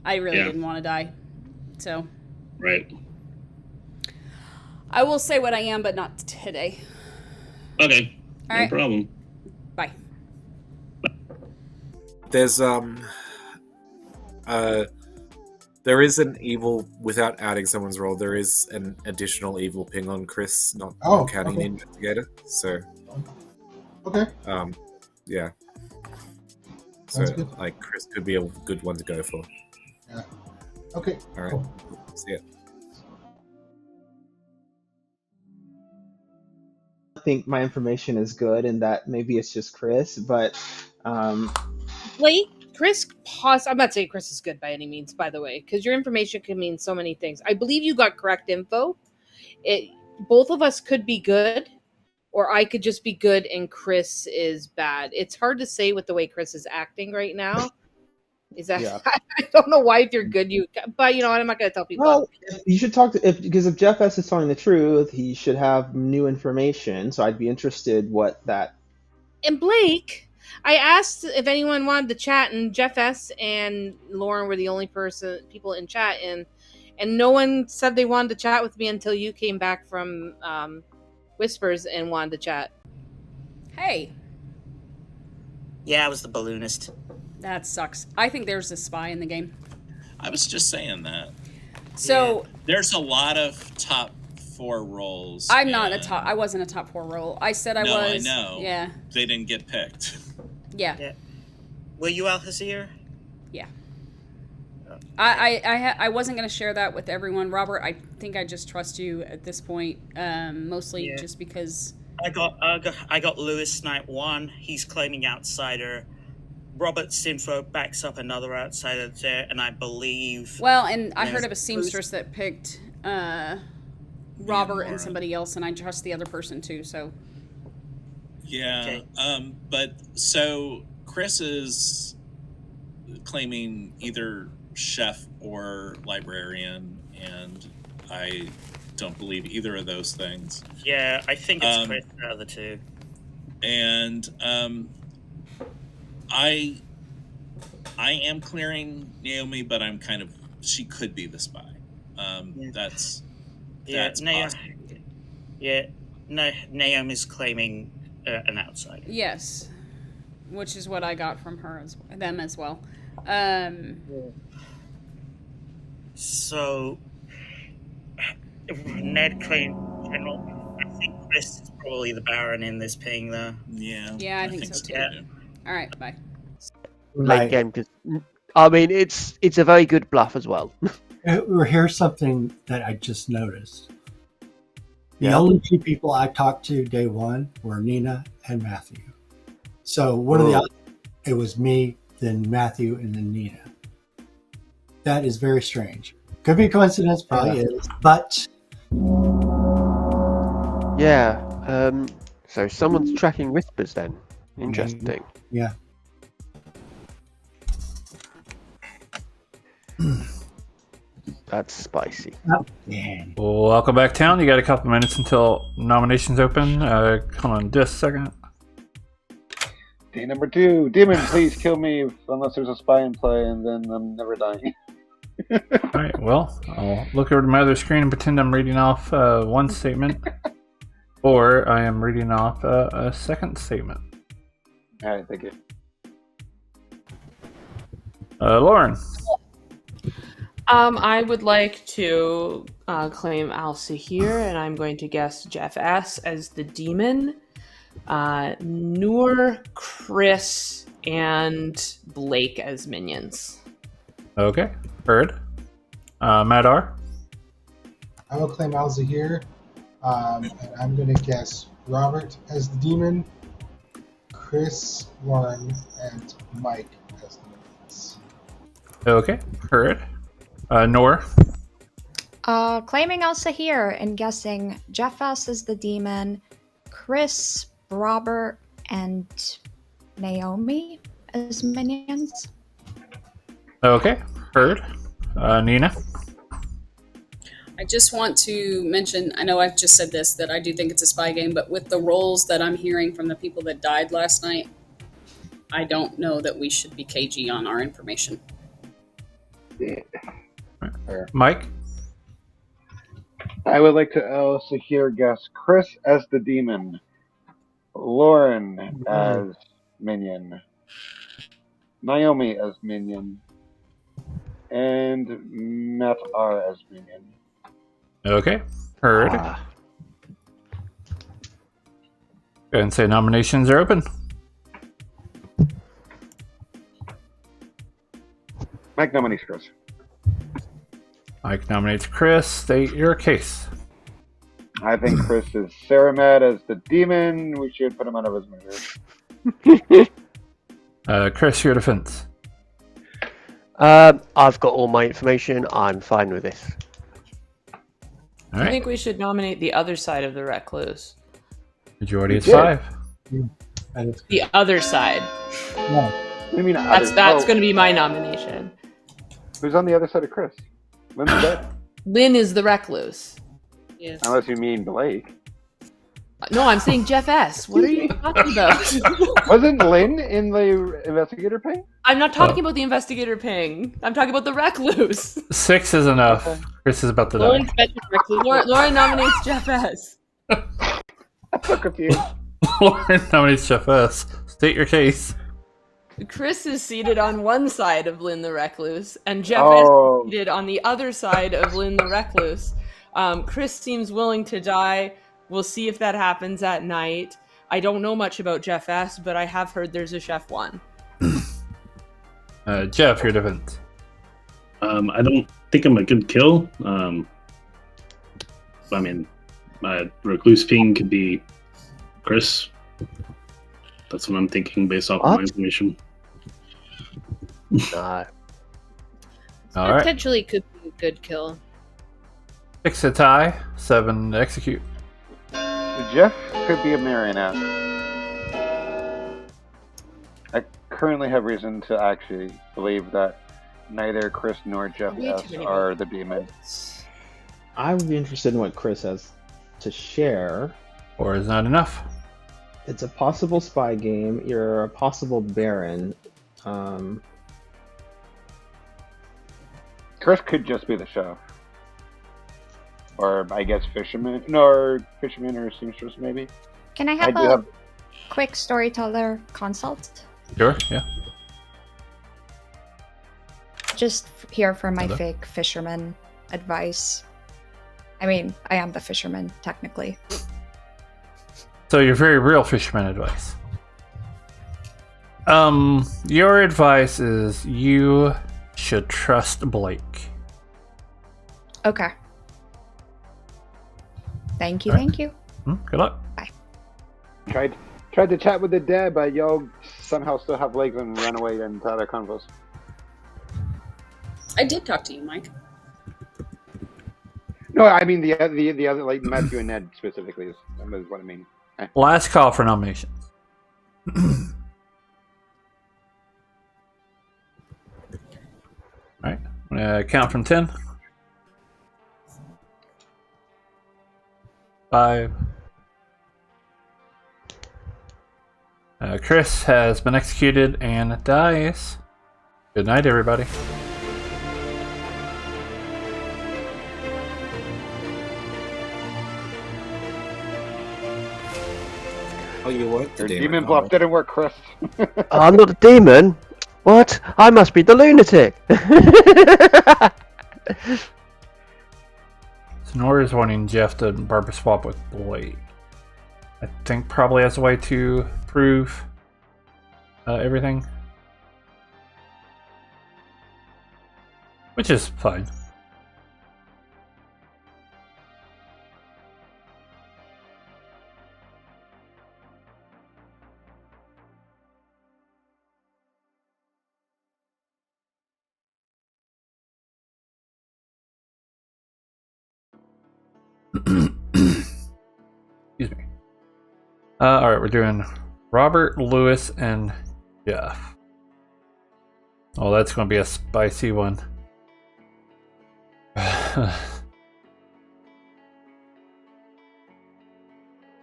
I really didn't want to die. So. Right. I will say what I am, but not today. Okay. All no right. problem. Bye. There's there is an evil without adding someone's role. There is an additional evil ping on Chris, not counting the investigator. So, okay. Yeah. Sounds So, good. like, Chris could be a good one to go for. Yeah. Okay. All right. Cool. See ya. I think my information is good, and that maybe it's just Chris, but Blake, Chris, I'm not saying Chris is good by any means, by the way, because your information can mean so many things. I believe you got correct info. Both of us could be good, or I could just be good and Chris is bad. It's hard to say with the way Chris is acting right now. Is that? Yeah. I don't know why if you're good, but you know what? I'm not going to tell people. well, you should talk to because if Jeff S is telling the truth, he should have new information. So I'd be interested what that. And Blake, I asked if anyone wanted to chat, and Jeff S and Lauren were the only people in chat, and no one said they wanted to chat with me until you came back from Whispers and wanted to chat. Hey. Yeah, I was the balloonist. That sucks. I think there's a spy in the game. I was just saying that. So there's a lot of top 4 roles. I wasn't a top 4 role. I said I was. I know. Yeah. They didn't get picked. Yeah. Were you Alhazir? Yeah. I wasn't going to share that with everyone. Robert, I think I just trust you at this point, mostly just because... I got Lewis Night 1. He's claiming outsider. Robert Sinfro backs up another outsider there, and I believe... Well, and I heard of a seamstress that picked Robert and somebody else, and I trust the other person too, so... Yeah, but so Chris is claiming either chef or librarian, and I don't believe either of those things. Yeah, I think it's Chris out of the two. And I am clearing Naomi, but I'm kind of, she could be the spy. That's possible. Naomi's claiming an outsider. Yes, which is what I got from them as well. So Ned claimed general. I think Chris is probably the Baron in this ping, though. Yeah, I think so too. Yeah. All right, bye. Late game, just, I mean, it's a very good bluff as well. Here's something that I just noticed. The Yeah. only two people I talked to day one were Nina and Matthew. So what are the odds? It was me, then Matthew, and then Nina. That is very strange. Could be a coincidence, probably is, but Yeah. So someone's tracking Whispers then. Interesting. yeah. That's spicy. Yeah. Welcome back, town. You got a couple minutes until nominations open. Hold on just a second. Day number 2. Demon, please kill me unless there's a spy in play, and then I'm never dying. Alright, well, I'll look over to my other screen and pretend I'm reading off one statement. Or I am reading off a second statement. All right, thank you. Lauren. I would like to claim Al-Sahir, and I'm going to guess Jeff S. as the demon. Noor, Chris, and Blake as minions. Okay, heard. Madar. I will claim Al-Zahir, and I'm going to guess Robert as the demon, Chris, Lauren, and Mike as the minions. Okay, heard. Noor. Claiming Al-Sahir and guessing Jeff S as the demon, Chris, Robert, and Naomi as minions. Okay, heard. Nina. I just want to mention, I know I've just said this, that I do think it's a spy game, but with the roles that I'm hearing from the people that died last night, I don't know that we should be cagey on our information. Mike. I would like to also hear guess Chris as the demon, Lauren as minion, Naomi as minion, and Matt R as minion. Okay, heard. Go ahead and say nominations are open. Mike nominates Chris. Mike nominates Chris. State your case. I think Chris is Saramed as the demon. We should put him out of his misery. Chris, your defense. I've got all my information. I'm fine with this. I think we should nominate the other side of the recluse. Majority is 5. The other side. What do you mean? That's going to be my nomination. Who's on the other side of Chris? Lynn's dead. Lynn is the recluse. Yes. Unless you mean Blake. No, I'm saying Jeff S. What are you talking about? Wasn't Lynn in the investigator ping? I'm not talking about the investigator ping. I'm talking about the recluse. 6 is enough. Chris is about to die. Lauren nominates Jeff S. I'm so confused. Lauren nominates Jeff S. State your case. Chris is seated on one side of Lynn the Recluse, and Jeff S. is seated on the other side of Lynn the Recluse. Chris seems willing to die. We'll see if that happens at night. I don't know much about Jeff S., but I have heard there's a Chef 1. Jeff, your defense. I don't think I'm a good kill. I mean, my recluse ping could be Chris. That's what I'm thinking based off my information. No. All right. Potentially could be a good kill. 6 to tie, 7 to execute. Jeff could be a marionette. I currently have reason to actually believe that neither Chris nor Jeff S. are the demon. I would be interested in what Chris has to share. Or is not enough? It's a possible spy game. You're a possible Baron. Chris could just be the chef. Or I guess fisherman. No, or fisherman or seamstress maybe. Can I have a quick storyteller consult? Sure, yeah. Just here for my Hello? fake fisherman advice. I mean, I am the fisherman, technically. So your very real fisherman advice. Your advice is you should trust Blake. Okay. Thank you, All right. thank you. Good luck. Bye. Tried to chat with the dead, but y'all somehow still have legs and ran away and had a convos. I did talk to you, Mike. No, I mean the other like Matthew and Ned specifically is what I mean. Last call for nominations. Alright, I'm gonna count from 10. 5. Chris has been executed and dies. Good night, everybody. Oh, you weren't the Your demon. demon bluff didn't work, Chris. I'm not a demon. What? I must be the lunatic. So Nora's wanting Jeff to barber swap with Blake. I think probably as a way to prove everything. Which is fine. Excuse me. Alright, we're doing Robert, Lewis, and Jeff. Oh, that's going to be a spicy one.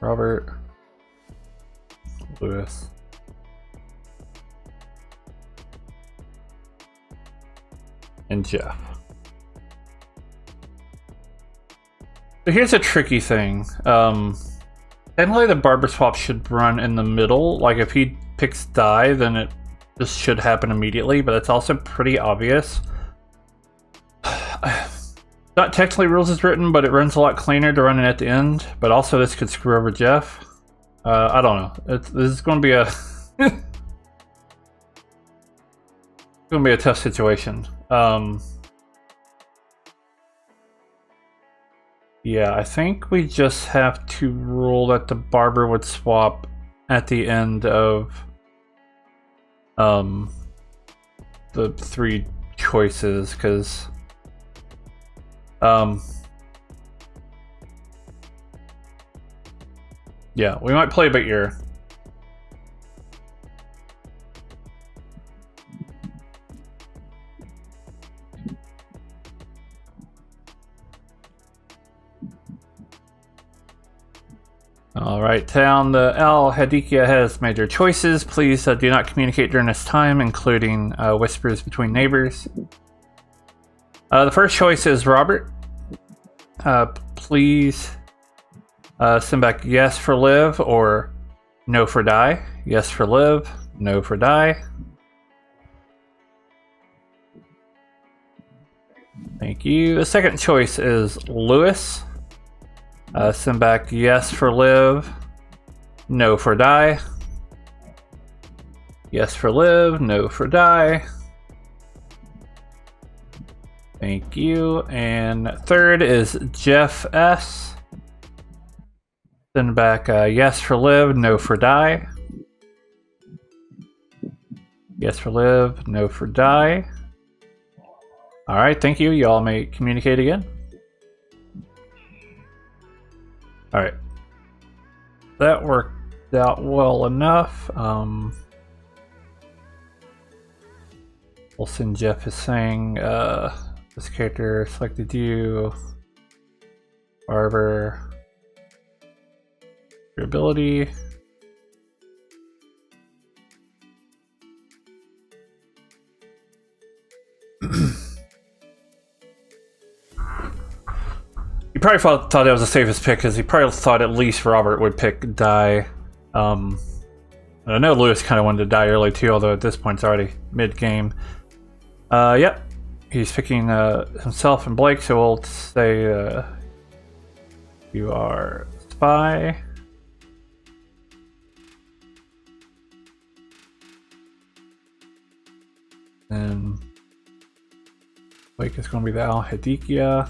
Robert, Lewis, and Jeff. So here's a tricky thing. Technically the barber swap should run in the middle. Like if he picks die, then it just should happen immediately, but it's also pretty obvious. Not technically rules is written, but it runs a lot cleaner to run it at the end. But also this could screw over Jeff. I don't know. This is going to be a it's going to be a tough situation. Yeah, I think we just have to rule that the barber would swap at the end of the 3 choices, because yeah, we might play by ear. Alright, town. The Al Hadikia has made their choices. Please do not communicate during this time, including whispers between neighbors. The first choice is Robert. Please send back yes for live or no for die. Yes for live, no for die. Thank you. The second choice is Lewis. Send back yes for live, no for die. Yes for live, no for die. Thank you. And third is Jeff S. Send back yes for live, no for die. Yes for live, no for die. Alright, thank you. Y'all may communicate again. Alright. That worked out well enough. We'll send Jeff is saying this character selected you. Barber. Your ability. He probably thought that was the safest pick because he probably thought at least Robert would pick die. I know Lewis kind of wanted to die early too, although at this point it's already mid-game. Yep, he's picking himself and Blake, so we'll say you are spy. And Blake is going to be the Al Hadikia.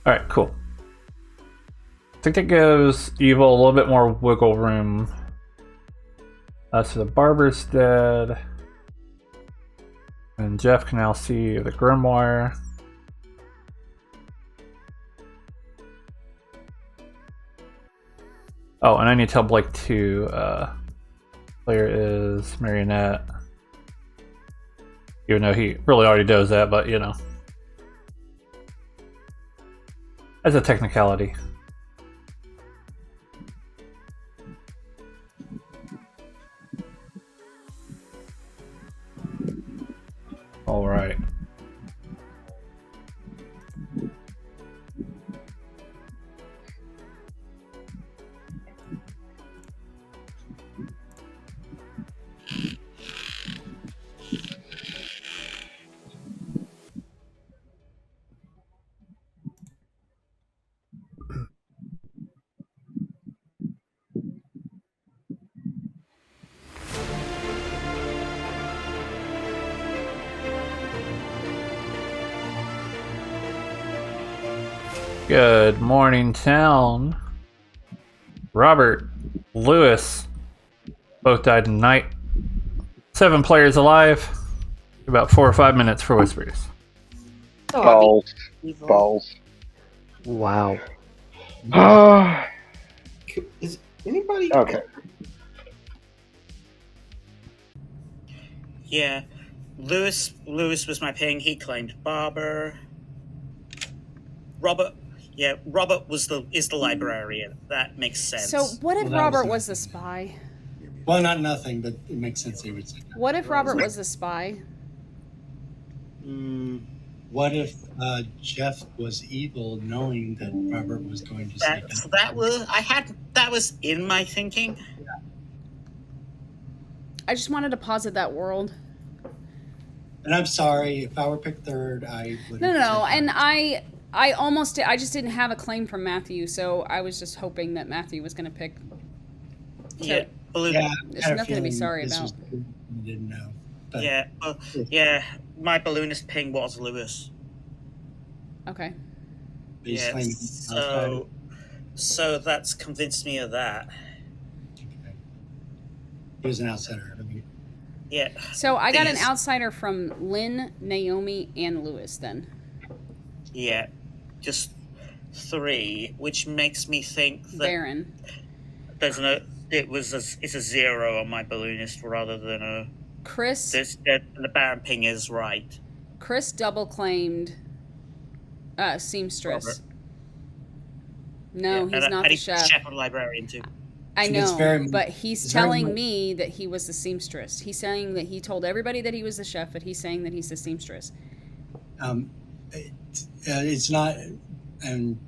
Alright, cool. I think that gives Evil a little bit more wiggle room. So the barber's dead. And Jeff can now see the grimoire. Oh, and I need to tell Blake too. Player is Marionette. Even though he really already knows that, but you know. As a technicality. Alright. Good morning, town. Robert, Lewis, both died tonight. 7 players alive. About 4 or 5 minutes for whispers. Balls. Balls. Wow. Is anybody okay? Yeah, Lewis was my ping. He claimed Barber. Robert is the librarian. That makes sense. So what if Well, that Robert was- was the spy? Well, not nothing, but it makes sense they would say that. What if Robert was the spy? What if Jeff was evil, knowing that Robert was going to say that was in my thinking. I just wanted to posit that world. And I'm sorry, if I were picked third, I would. No. And I almost did. I just didn't have a claim from Matthew, so I was just hoping that Matthew was going to pick. Yeah, There's nothing to be sorry about. Didn't know. Yeah. My balloonist ping was Lewis. Okay. He's Yeah, claiming so that's convinced me of that. he was an outsider. I mean, Yeah. So I got an Thing is- outsider from Lynn, Naomi, and Lewis then. Yeah, just 3, which makes me think that Baron. there's it's a 0 on my balloonist rather than a. Chris. The Baron ping is right. Chris double claimed seamstress. Robert. No, Yeah, he's and not I the need chef. Chef or librarian too. I It's know, very- but he's it's very telling mu- me that he was the seamstress. He's saying that he told everybody that he was the chef, but he's saying that he's the seamstress. it's not, and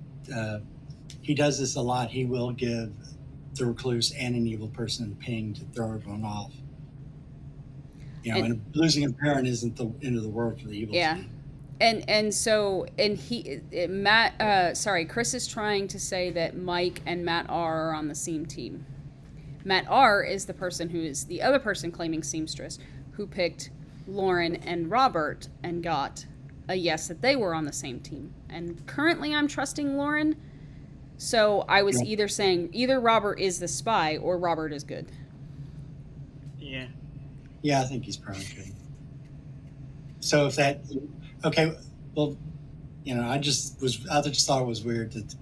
he does this a lot. He will give the recluse and an evil person a ping to throw everyone off. You know, and losing a parent isn't the end of the world for the evil. Yeah. Chris is trying to say that Mike and Matt R are on the same team. Matt R is the person who is the other person claiming seamstress, who picked Lauren and Robert and got a yes that they were on the same team. And currently I'm trusting Lauren. So I was either saying either Robert is the spy or Robert is good. Yeah. Yeah, I think he's probably good. So if that, okay, well, you know, I just thought it was weird that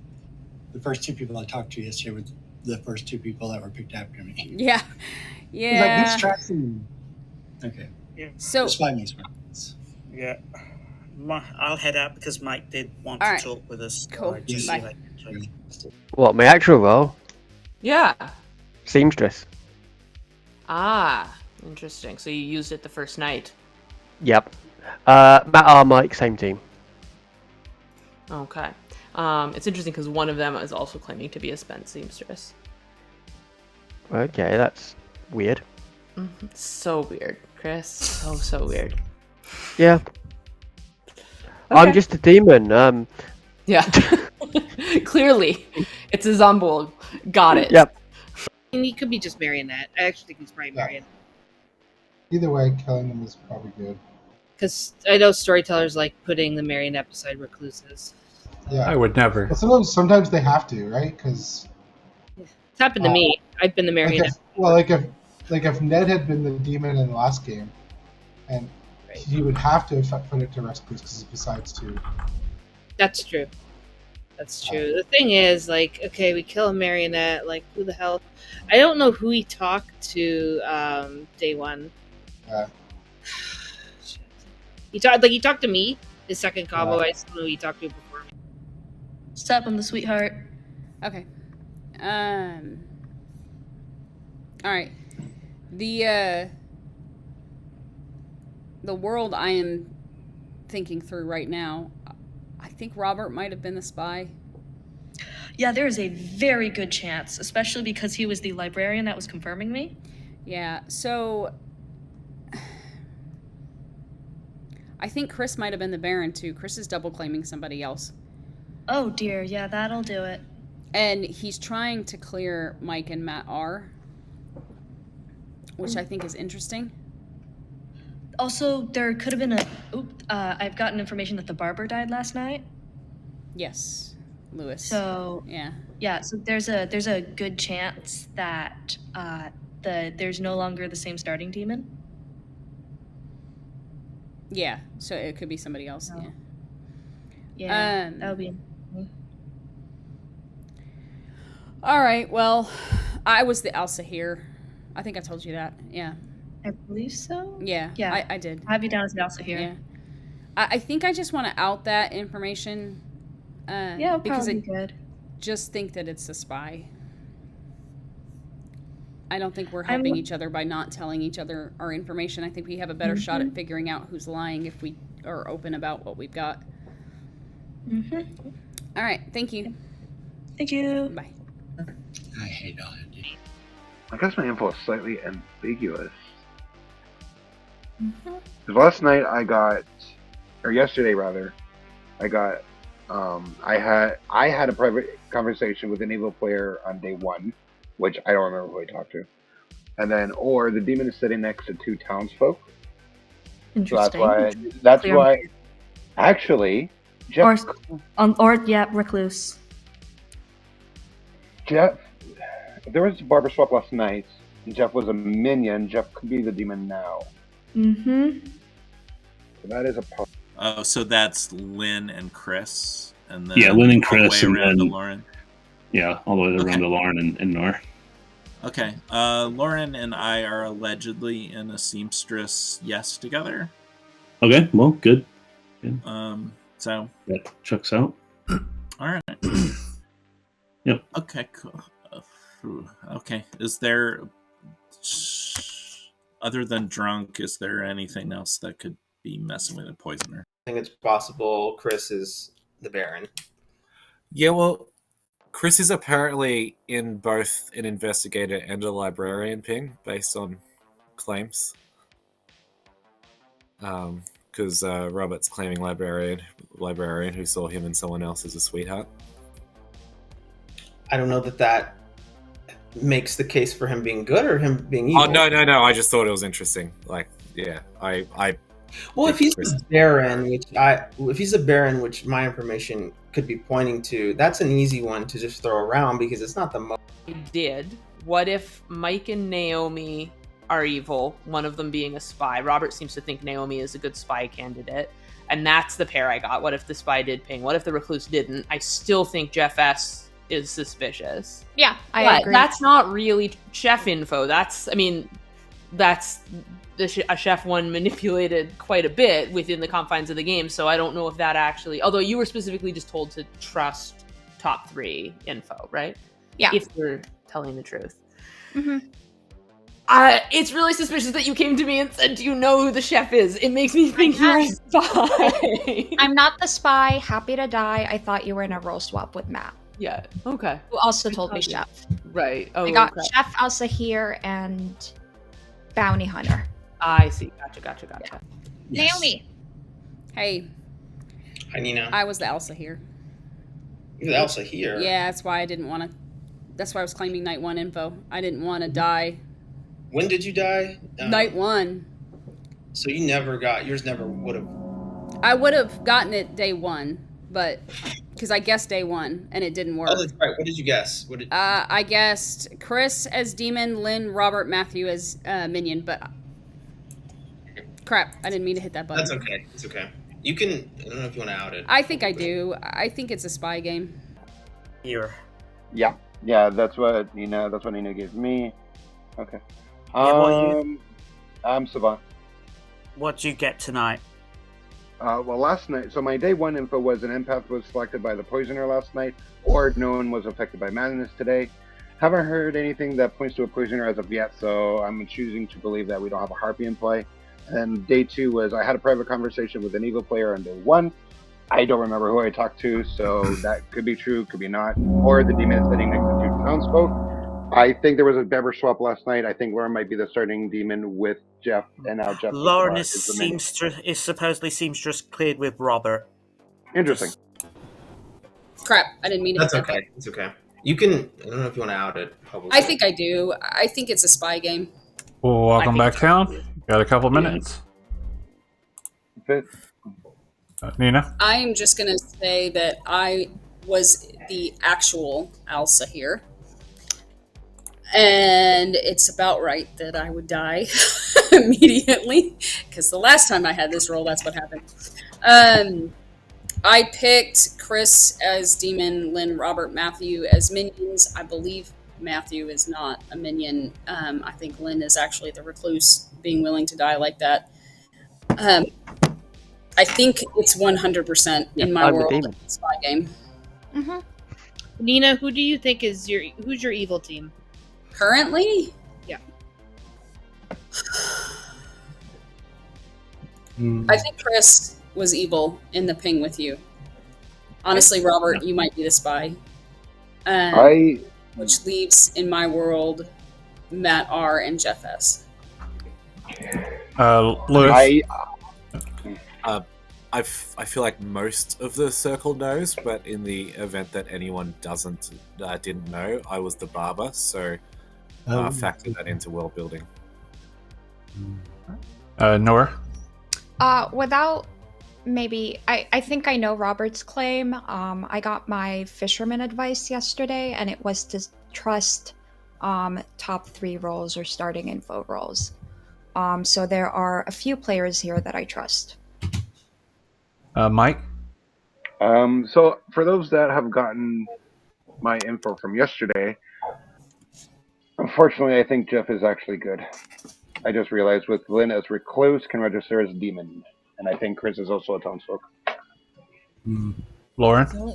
the first 2 people I talked to yesterday were the first 2 people that were picked after me. Yeah. Yeah. Like, who's tracking? Okay. Yeah. So That's why it makes sense. Yeah. I'll head out because Mike did want All to right. talk with us. Cool. I just Bye. like- What, my actual role? Yeah. Seamstress. Ah, interesting. So you used it the first night. Yep. Matt R, Mike, same team. Okay. It's interesting because one of them is also claiming to be a spent seamstress. Okay, that's weird. So weird, Chris. So weird. Yeah. I'm just a demon. Yeah. Clearly, it's a Zombol. Got it. Yep. And he could be just marionette. I actually think he's probably marionette. Either way, killing them is probably good. Because I know storytellers like putting the marionette beside recluses. Yeah. I would never. But sometimes they have to, right? Because It's happened to me. I've been the marionette. if Ned had been the demon in the last game, and he would have to have put it to rescues because besides 2. That's true. That's true. The thing is, like, okay, we kill a marionette. Like, who the hell? I don't know who he talked to day 1. He talked to me. His second combo. I just don't know who he talked to before me. Stop, I'm the sweetheart. Okay. All right. The world I am thinking through right now, I think Robert might have been the spy. Yeah, there is a very good chance, especially because he was the librarian that was confirming me. Yeah, so I think Chris might have been the Baron too. Chris is double claiming somebody else. Oh dear, yeah, that'll do it. And he's trying to clear Mike and Matt R, which I think is interesting. Also, there could have been I've gotten information that the barber died last night. Yes. Lewis. So yeah. So there's a good chance that there's no longer the same starting demon. Yeah. So it could be somebody else. Oh. Yeah. That would be. All right. Well, I was the Elsa here. I think I told you that. Yeah. I believe so. Yeah. Yeah. I did. I have you down as the Elsa here. Yeah. I think I just want to out that information. Yeah, because probably I good. just think that it's a spy. I don't think we're helping each other by not telling each other our information. I think we have a better shot at figuring out who's lying if we are open about what we've got. All right. Thank you. Thank you. Bye. I hate all that. I guess my info is slightly ambiguous. Because last night I got, or yesterday rather, I got, I had a private conversation with an evil player on day 1, which I don't remember who I talked to. And then, or the demon is sitting next to 2 townsfolk. Interesting. So that's why, actually, Jeff, recluse. Jeff, there was a barber swap last night. Jeff was a minion. Jeff could be the demon now. So that is a possibility. Oh, so that's Lynn and Chris, and then Lynn and all Chris, the way and around then to Lauren. Yeah, all the way around to Lauren and Nor. Okay, Lauren and I are allegedly in a seamstress together. Okay, well, good. So that checks out. All right. Yep. Okay, cool. Okay, is there, other than drunk, is there anything else that could be messing with a poisoner? I think it's possible Chris is the Baron. Yeah, well, Chris is apparently in both an investigator and a librarian ping, based on claims. Because Robert's claiming librarian who saw him and someone else as a sweetheart. I don't know that makes the case for him being good or him being evil. Oh, no. I just thought it was interesting. Like, yeah, I Well, if he's a Baron, which my information could be pointing to, that's an easy one to just throw around because it's not the most. What if Mike and Naomi are evil, one of them being a spy? Robert seems to think Naomi is a good spy candidate, and that's the pair I got. What if the spy did ping? What if the recluse didn't? I still think Jeff S is suspicious. Yeah, I agree. That's not really chef info. That's a chef one manipulated quite a bit within the confines of the game, so I don't know if that actually, although you were specifically just told to trust top 3 info, right? Yeah. If you're telling the truth. Mm-hmm. It's really suspicious that you came to me and said, do you know who the chef is? It makes me think you're a spy. I'm not the spy. Happy to die. I thought you were in a role swap with Matt. Yeah, okay. Who also told me Chef. Right. Oh, I got okay. Chef Elsa here and Bounty Hunter. I see. Gotcha. Yes. Naomi. Hey. Hi, Nina. I was the Elsa here. You're the Elsa here? Yeah, that's why I didn't want to. That's why I was claiming night 1 info. I didn't want to die. When did you die? Night 1. So you never got yours. Never would have. I would have gotten it day 1, but because I guessed day 1 and it didn't work. Oh, that's right. What did you guess? I guessed Chris as demon, Lynn, Robert, Matthew as minion, but crap, I didn't mean to hit that button. That's okay. It's okay. You can. I don't know if you want to out it. I think I do. I think it's a spy game. Here. Yeah, that's what Nina gives me. Okay. I'm Savant. What'd you get tonight? Well, last night, so my day 1 info was an empath was selected by the poisoner last night, or no one was affected by madness today. Haven't heard anything that points to a poisoner as of yet, so I'm choosing to believe that we don't have a harpy in play. And day 2 was I had a private conversation with an evil player on day 1. I don't remember who I talked to, so that could be true, could be not. Or the demon is sitting next to 2 townsfolk. I think there was a beverage swap last night. I think Lauren might be the starting demon with Jeff, and now Jeff. Lauren is supposedly seamstress cleared with Robert. Interesting. Crap, I didn't mean to That's hit that okay. It's okay. You can. I don't know if you want to out it publicly. I think I do. I think it's a spy game. Well, welcome back town. Got a couple minutes. Nina? I am just going to say that I was the actual Al-Sahir. And it's about right that I would die immediately, because the last time I had this roll, that's what happened. I picked Chris as demon, Lynn, Robert, Matthew as minions. I believe Matthew is not a minion. I think Lynn is actually the recluse, being willing to die like that. I think it's 100% in my I'm the world demon. a spy game. Mm-hmm. Nina, who do you think is who's your evil team? Currently? Yeah. I think Chris was evil in the ping with you. Honestly, Robert, you might be the spy. Which leaves in my world Matt R. and Jeff S. Lewis. I feel like most of the circle knows, but in the event that anyone didn't know, I was the barber, so factor that into world building. Nora. Without maybe, I think I know Robert's claim. I got my fisherman advice yesterday, and it was to trust top 3 roles or starting info roles. So there are a few players here that I trust. Mike? So for those that have gotten my info from yesterday, unfortunately, I think Jeff is actually good. I just realized with Lynn as recluse can register as demon, and I think Chris is also a townsfolk. Lauren?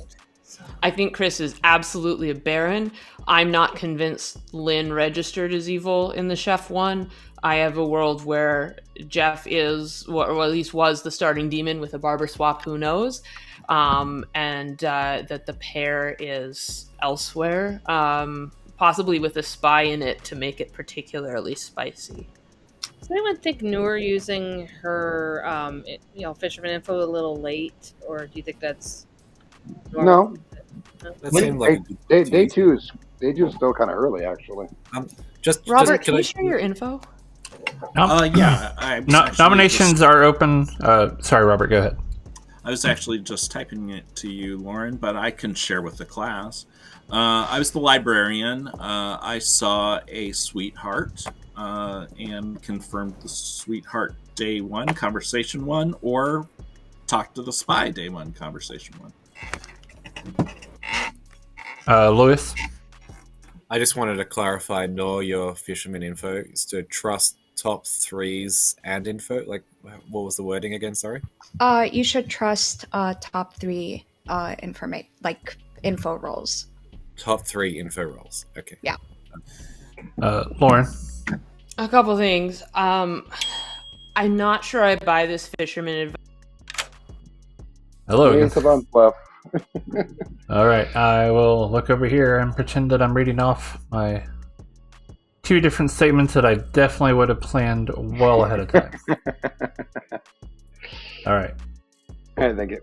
I think Chris is absolutely a Baron. I'm not convinced Lynn registered as evil in the Chef one. I have a world where Jeff is, or at least was, the starting demon with a barber swap, who knows, and that the pair is elsewhere, possibly with a spy in it to make it particularly spicy. Does anyone think Noor using her, fisherman info a little late, or do you think that's normal? No. That seemed like day two is still kind of early, actually. Robert, can you share your info? Nominations are open. Sorry, Robert, go ahead. I was actually just typing it to you, Lauren, but I can share with the class. I was the librarian. I saw a sweetheart and confirmed the sweetheart day 1, conversation 1, or talked to the spy day 1, conversation 1. Lewis? I just wanted to clarify, nor your fisherman info is to trust top 3s and info. Like, what was the wording again? Sorry. You should trust top 3 info roles. Top 3 info roles. Okay. Yeah. Lauren? A couple things. I'm not sure I buy this fisherman advice. Hello. It's about left. All right, I will look over here and pretend that I'm reading off my 2 different statements that I definitely would have planned well ahead of time. All right. Thank you.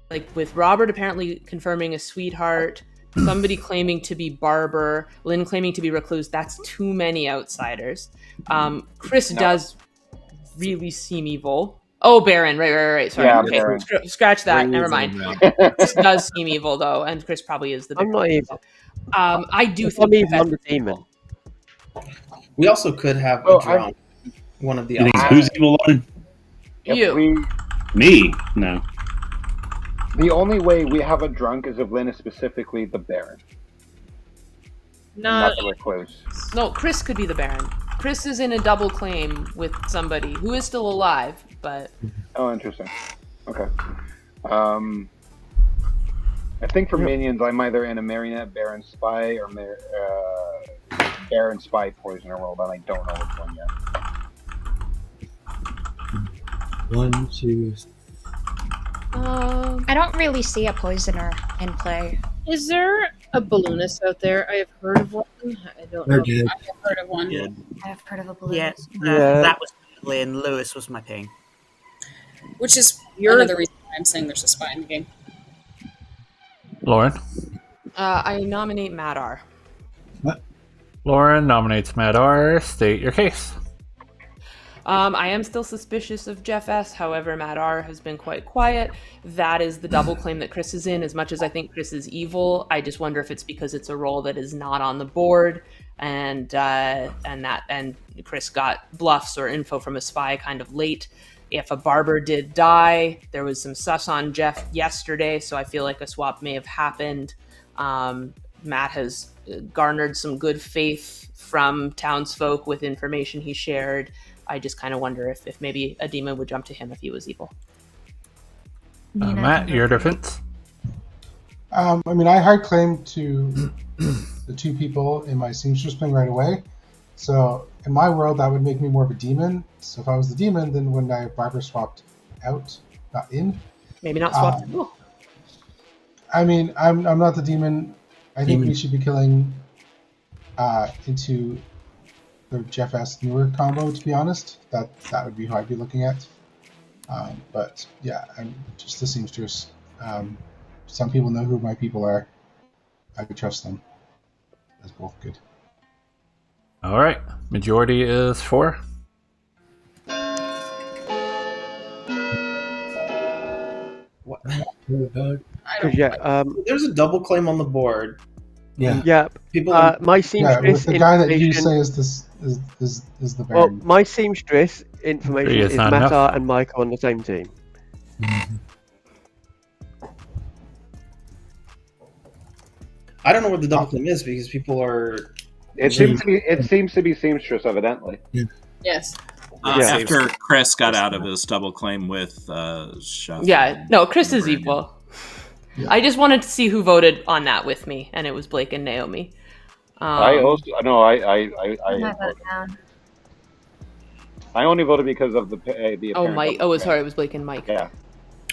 Like with Robert apparently confirming a sweetheart, somebody claiming to be barber, Lynn claiming to be recluse, that's too many outsiders. Chris does really seem evil. Oh, Baron, right. Sorry, Yeah, okay, Baron. scratch that. Never mind. Chris does seem evil though, and Chris probably is the. I'm not evil. I do think I'm the demon. We also could have a drunk. One of the You think other. who's evil, Lauren? You. Me? No. The only way we have a drunk is if Lynn is specifically the Baron, not the recluse. No, Chris could be the Baron. Chris is in a double claim with somebody who is still alive, but. Oh, interesting. Okay. I think for minions, I'm either in a Marionette Baron Spy or Baron Spy Poisoner world, and I don't know which one yet. 1, 2. I don't really see a poisoner in play. Is there a balloonist out there? I have heard of one. I don't know. They're dead. I have heard of one. I've heard of a Yeah, balloonist. that was Lynn. Lewis was my ping. Which is another reason why I'm saying there's a spy in the game. Lauren? I nominate Madar. Lauren nominates Madar. State your case. I am still suspicious of Jeff S. However, Matt R. has been quite quiet. That is the double claim that Chris is in. As much as I think Chris is evil, I just wonder if it's because it's a role that is not on the board, and Chris got bluffs or info from a spy kind of late. If a barber did die, there was some sus on Jeff yesterday, so I feel like a swap may have happened. Matt has garnered some good faith from townsfolk with information he shared. I just kind of wonder if maybe a demon would jump to him if he was evil. Matt, your defense? I mean, I hard claim to the two people in my seamstress thing right away. So in my world, that would make me more of a demon. So if I was the demon, then wouldn't I have barber swapped out, not in? Maybe not swapped. I mean, I'm not the demon. I think we should be killing into the Jeff S. Newer combo, to be honest. That would be who I'd be looking at. But yeah, I'm just the seamstress. Some people know who my people are. I would trust them. That's both good. All right. Majority is 4. What? Yeah. There's a double claim on the board. Yeah. People. My seamstress. The guy that you information- say is the Well, Baron. my seamstress information Three is is not Matar enough. and Michael on the same team. I don't know where the double claim is because people are. It seems to be seamstress, evidently. Yes. After Chris got out of his double claim with Chef. Yeah, no, Chris is evil. I just wanted to see who voted on that with me, and it was Blake and Naomi. I also no, I only voted because of the apparent. Oh, Mike. double Oh, claim. sorry, it was Blake and Mike. Yeah,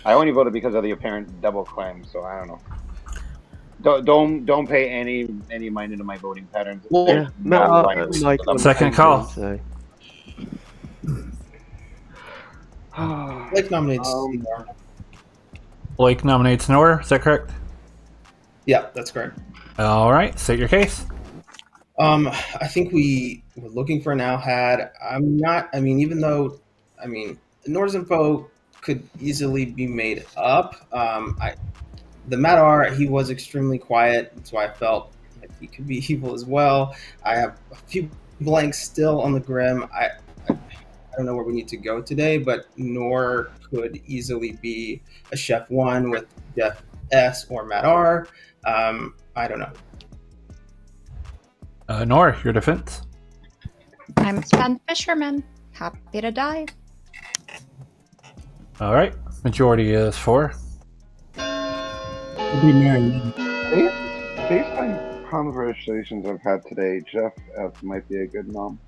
I only voted because of the apparent double claim. So I don't know. Don't pay any mind into my voting patterns. Well, There's no rhyme or reason to them. Second call. So. Blake nominates. Nor. Blake nominates Nor. Is that correct? Yeah, that's correct. All right. State your case. I think we were looking for an Alhad. I'm not. I mean, even though, I mean, Nor's info could easily be made up. The Madar, he was extremely quiet. That's why I felt like he could be evil as well. I have a few blanks still on the Grim. I don't know where we need to go today, but Nor could easily be a Chef 1 with Jeff S or Madar. I don't know. Nor, your defense. I'm Sven Fisherman. Happy to die. All right. Majority is 4. Based on conversations I've had today, Jeff F might be a good nom.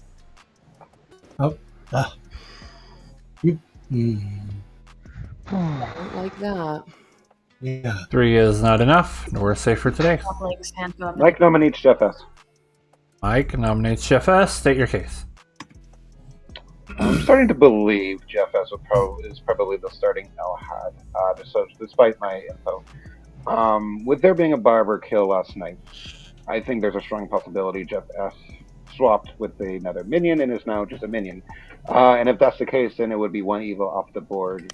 Oh. I don't like that. Yeah. 3 is not enough. Nor is safe for today. Mike nominates Jeff S. Mike nominates Jeff S. State your case. I'm starting to believe Jeff S. is probably the starting Alhad, despite my info. With there being a barber kill last night, I think there's a strong possibility Jeff S. swapped with another minion and is now just a minion. And if that's the case, then it would be one evil off the board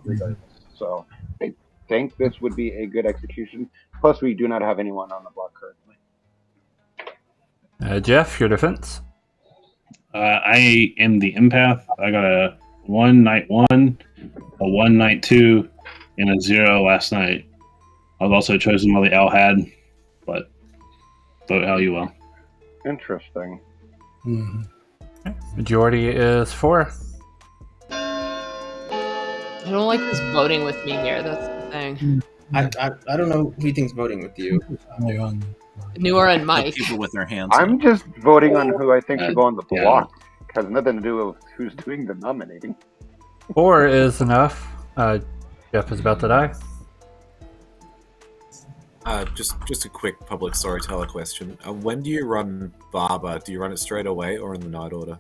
regardless. So I think this would be a good execution. Plus, we do not have anyone on the block currently. Jeff, your defense. I am the empath. I got a 1 night 1, a 1 night 2, and a 0 last night. I was also chosen by the Alhad, but vote how you will. Interesting. Majority is 4. I don't like this voting with me here. That's the thing. I don't know who thinks voting with you. Newer and Mike. People with their hands. I'm just voting on who I think should go on the block. Has nothing to do with who's doing the nominating. 4 is enough. Jeff is about to die. Just a quick public storyteller question. When do you run Barber? Do you run it straight away or in the night order?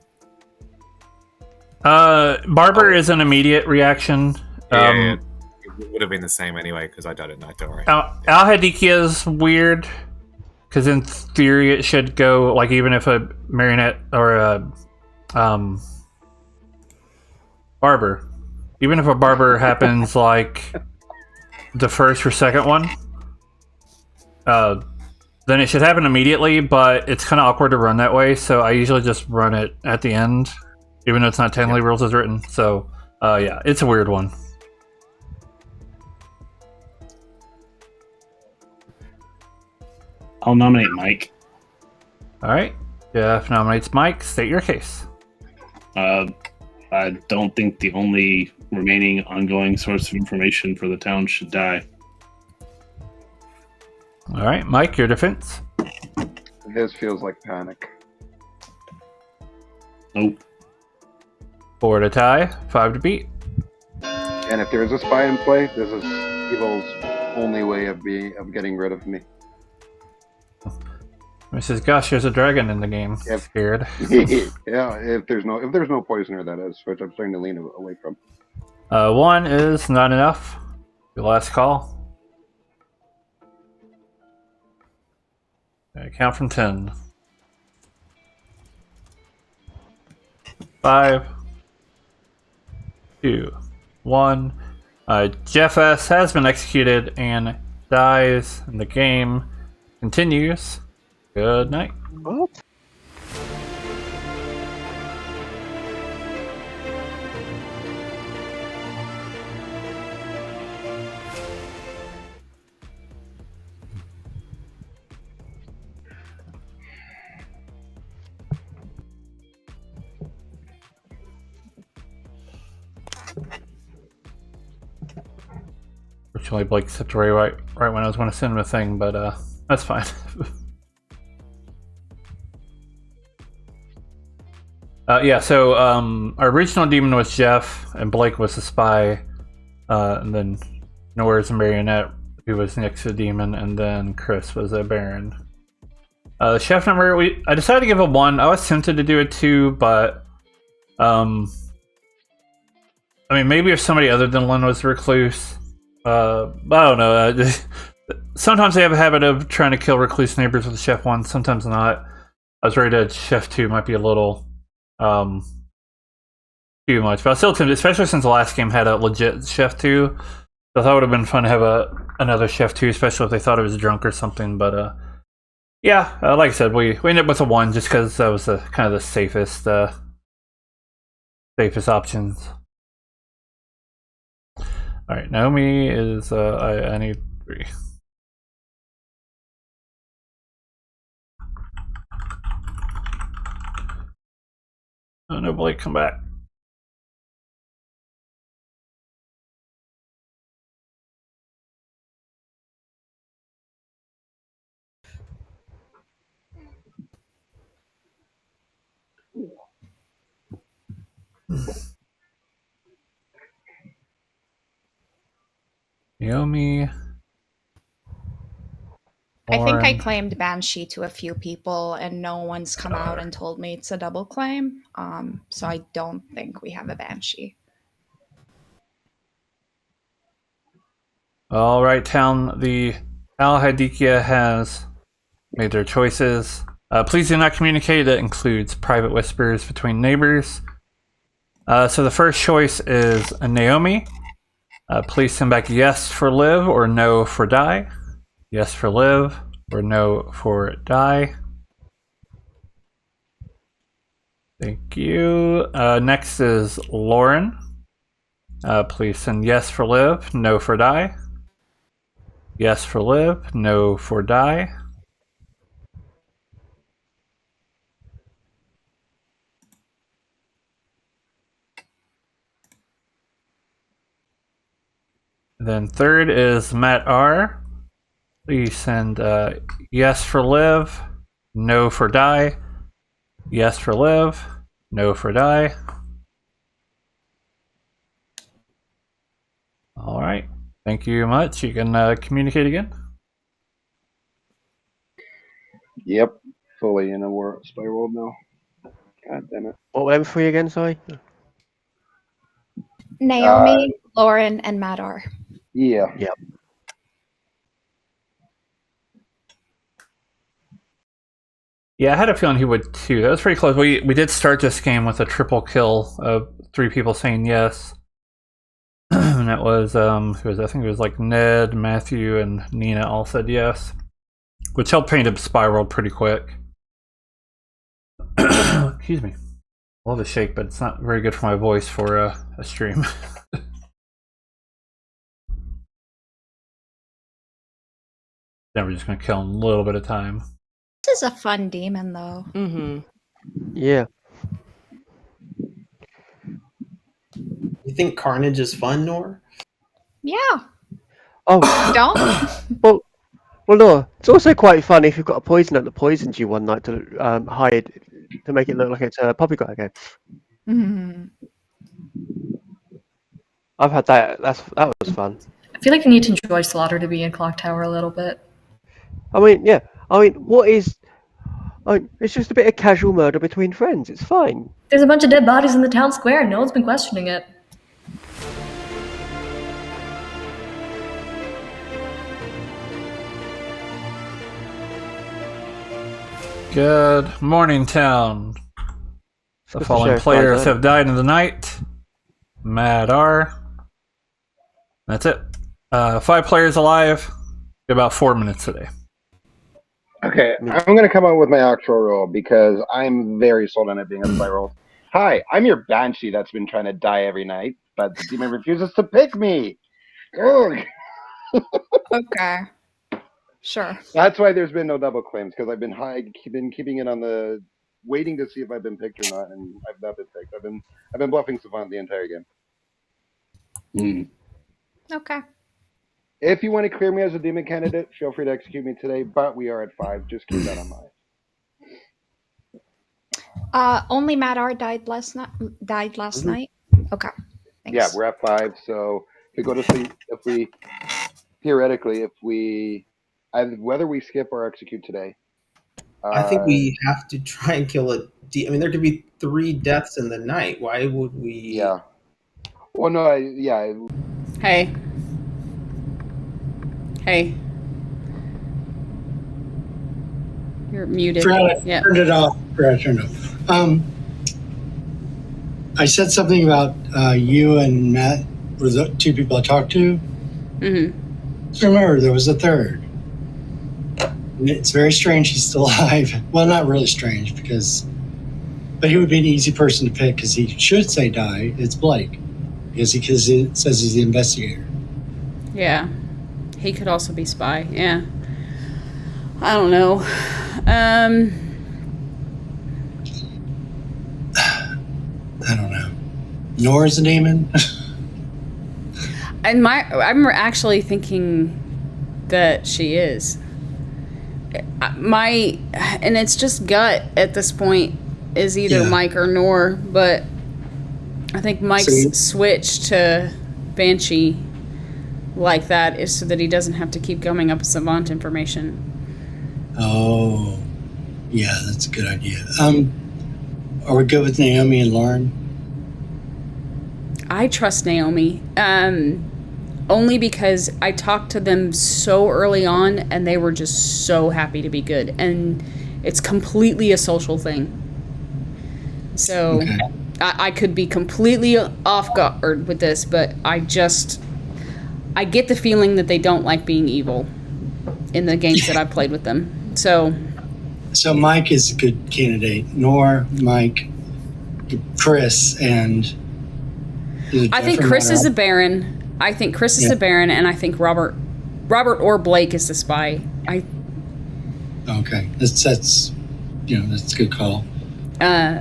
Barber is an immediate reaction. Yeah, it would have been the same anyway because I died at night. Don't worry. Al-Hadiki is weird because in theory it should go like even if a marionette or a Barber. Even if a barber happens like the first or second one, then it should happen immediately, but it's kind of awkward to run that way, so I usually just run it at the end, even though it's not technically rules as written. So, yeah, it's a weird one. I'll nominate Mike. Alright, Jeff nominates Mike. State your case. I don't think the only remaining ongoing source of information for the town should die. Alright, Mike, your defense. This feels like panic. Nope. 4 to tie, 5 to beat. And if there is a spy in play, this is Evil's only way of getting rid of me. Mrs. Gosh, there's a dragon in the game. Yep. Scared. Yeah, if there's no poisoner, that is, which I'm starting to lean away from. 1 is not enough. Your last call. Okay, count from 10. 5, 2, 1. Jeff S. has been executed and dies, and the game continues. Good night. What? Fortunately, Blake stepped away right when I was going to send him a thing, but that's fine. Yeah, so our original demon was Jeff, and Blake was the spy, and then Noah is a marionette, who was next to the demon, and then Chris was a baron. The chef number, I decided to give a 1. I was tempted to do a 2, but I mean, maybe if somebody other than Lynn was a recluse. I don't know. Sometimes they have a habit of trying to kill recluse neighbors with Chef 1, sometimes not. I was worried that Chef 2 might be a little too much, but I was still tempted, especially since the last game had a legit Chef 2. So I thought it would have been fun to have another Chef 2, especially if they thought it was drunk or something. But yeah, like I said, we ended up with a 1 just because that was the kind of the safest options. All right, Naomi is I need 3. Oh no, Blake, come back. Naomi. I think I Lauren. claimed Banshee to a few people, and no one's come out and told me it's a double claim. So I don't think we have a Banshee. All right, town. The Al Hadikia has made their choices. Please do not communicate. That includes private whispers between neighbors. So the first choice is Naomi. Please send back yes for live or no for die. Yes for live or no for die. Thank you. Next is Lauren. Please send yes for live, no for die. Yes for live, no for die. Then third is Matt R. Please send yes for live, no for die. Yes for live, no for die. All right. Thank you much. You can communicate again. Yep, fully in a spy world now. God damn it. What were them 3 again, sorry? Naomi, Lauren, and Matt R. Yeah. Yep. Yeah, I had a feeling he would too. That was pretty close. We did start this game with a triple kill of 3 people saying yes. And that was, I think it was like Ned, Matthew, and Nina all said yes, which helped paint a spiral pretty quick. Excuse me. I love a shake, but it's not very good for my voice for a stream. Then we're just going to kill in a little bit of time. This is a fun demon, though. Mm-hmm. Yeah. You think Carnage is fun, Nor? Yeah. Oh, Don't? well, no. It's also quite fun if you've got a poisoner that poisons you one night to hide, to make it look like it's a poppycock again. Mhm. I've had that. That was fun. I feel like you need to enjoy Slaughter to be in Clock Tower a little bit. I mean, yeah. I mean, what is? It's just a bit of casual murder between friends. It's fine. There's a bunch of dead bodies in the town square and no one's been questioning it. Good morning, town. The What's following sheriff players guy have died in the night. Mad R. That's it. 5 players alive. About 4 minutes today. Okay, I'm going to come up with my actual role because I'm very sold on it being a spy role. Hi, I'm your Banshee that's been trying to die every night, but the demon refuses to pick me. Ugh. Okay. Sure. That's why there's been no double claims, because I've been keeping it on the waiting to see if I've been picked or not, and I've not been picked. I've been bluffing Savant the entire game. Okay. If you want to clear me as a demon candidate, feel free to execute me today, but we are at 5. Just keep that in mind. Only Matt R died last night. Night. Okay. Thanks. Yeah, we're at 5, so if we go to sleep, whether we skip or execute today. I think we have to try and kill it. I mean, there could be 3 deaths in the night. Why would we? Yeah. Well, no, yeah. Hey. Hey. You're muted. Yeah. Turned it off. Turned it off. I said something about you and Matt were the 2 people I talked to. Mm-hmm. Just remember, there was a 3rd. And it's very strange he's still alive. Well, not really strange, but he would be an easy person to pick because he should say die. It's Blake. Because it says he's the investigator. Yeah. He could also be spy. Yeah. I don't know. I don't know. Nora's a demon. And I'm actually thinking that she is. And it's just gut at this point is either Mike or Nor, but I think Mike's switch to Banshee like that is so that he doesn't have to keep gumming up Savant information. Oh, yeah, that's a good idea. Are we good with Naomi and Lauren? I trust Naomi, only because I talked to them so early on and they were just so happy to be good. And it's completely a social thing. So I could be completely off guard with this, but I get the feeling that they don't like being evil in the games that I've played with them. So Mike is a good candidate. Nor, Mike, Chris, and I think Chris is the Baron. I think Chris is the Baron, and I think Robert or Blake is the spy. Okay, that's that's a good call. I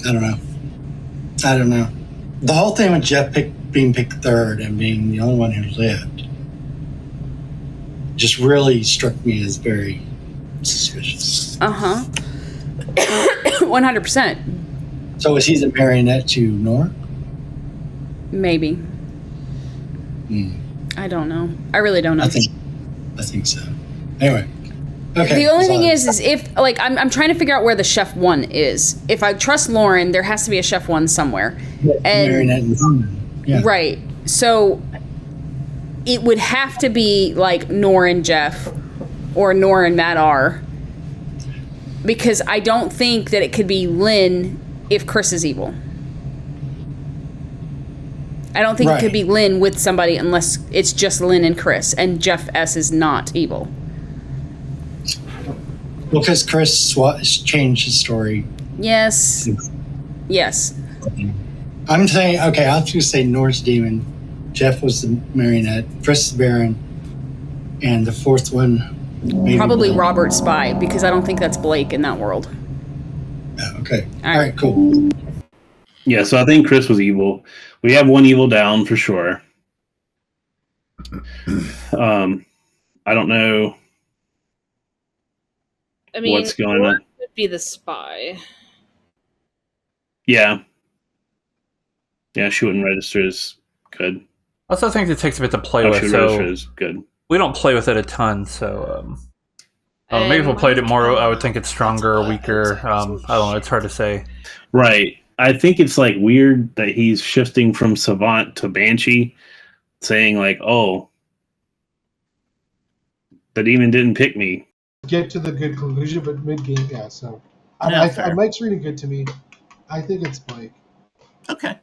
don't know. The whole thing with Jeff being picked 3rd and being the only one who lived just really struck me as very suspicious. 100%. So is he the marionette to Nora? Maybe. I don't know. I really don't know. I think so. Anyway. Okay. The only thing is if I'm trying to figure out where the chef 1 is. If I trust Lauren, there has to be a chef 1 somewhere. And marionette and Norman. Yeah. Right. So it would have to be like Nor and Jeff or Nor and Matt R. Because I don't think that it could be Lynn if Chris is evil. I don't think Right. it could be Lynn with somebody unless it's just Lynn and Chris, and Jeff S. is not evil. Well, because Chris changed his story. Yes. Yes. I'm saying, okay, I'll just say Norse Demon. Jeff was the marionette. Chris the Baron. And the fourth one, maybe Probably Blake. Robert Spy, because I don't think that's Blake in that world. Okay. All right, cool. Yeah, so I think Chris was evil. We have one evil down for sure. I don't know I mean, what's going on. Could be the spy. Yeah. Yeah, she wouldn't register as good. I also think it takes a bit to play Oh, with. she So registered as good. we don't play with it a ton, so maybe if we played it more, I would think it's stronger or weaker. I don't know. It's hard to say. Right. I think it's like weird that he's shifting from Savant to Banshee, saying like, "Oh, the demon didn't pick me." Get to the good conclusion, but mid game, yeah. So Yeah, fair. Mike's reading good to me. I think it's Blake. Okay.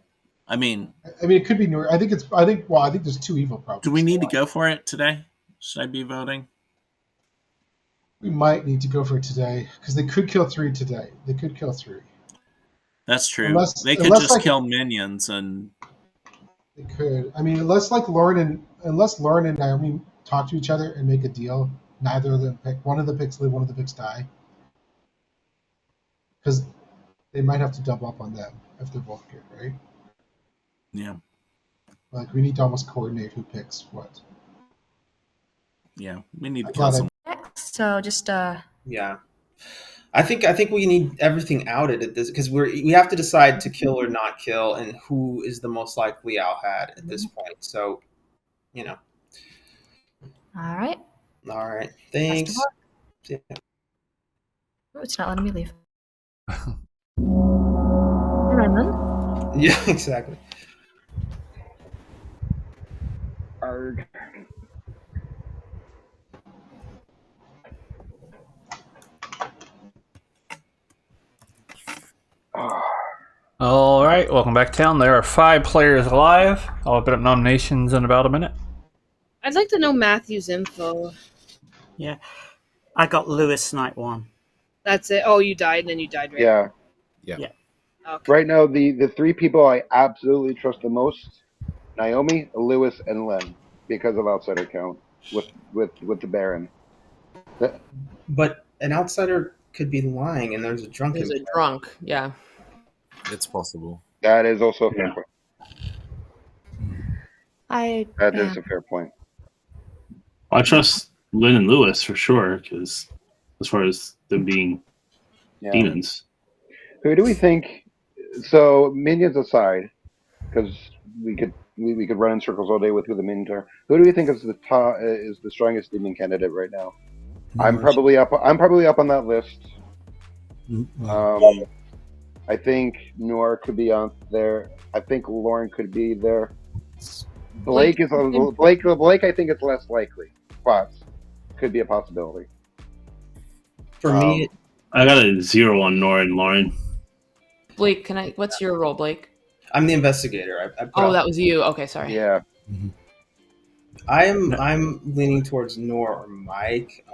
I mean, it could be Noor. I think there's two evil problems. do we need to go for it today? Should I be voting? We might need to go for it today because they could kill 3 today. They could kill 3. That's true. Unless- they could unless, just like- kill minions and They could. I mean, unless Lauren and Naomi talk to each other and make a deal, neither of them pick. One of the picks live, one of the picks die. Because they might have to double up on them if they're both good, right? yeah, Like we need to almost coordinate who picks what. yeah. We need to I kill thought some. So just Yeah. I think we need everything outed at this because we have to decide to kill or not kill and who is the most likely Alhad at this point. So, you know. all right. All right. Thanks. Yeah. Oh, it's not letting me leave. Run then. Yeah, exactly. Arg. All right, welcome back to town. There are 5 players alive. I'll open up nominations in about a minute. I'd like to know Matthew's info. Yeah. I got Lewis Night 1. That's it. Oh, you died, and then you died, right? Yeah. Yeah. Okay. Right now, the 3 people I absolutely trust the most: Naomi, Lewis, and Len, because of outsider count with the Baron. But an outsider could be lying and there's a drunken. There's a drunk, yeah. It's possible. That is also a fair point. That is yeah. a fair point. I trust Lynn and Lewis for sure, because as far as them being demons. Who do we think? So minions aside, because we could run in circles all day with who the minions are. Who do we think is the strongest demon candidate right now? I'm probably up on that list. I think Noor could be on there. I think Lauren could be there. Blake is Blake. I think it's less likely, but could be a possibility. For me, I got a 0 on Nora and Lauren. Blake, what's your role, Blake? I'm the investigator. I put Oh, out- that was you. Okay, sorry. Yeah. I'm leaning towards Nor or Mike.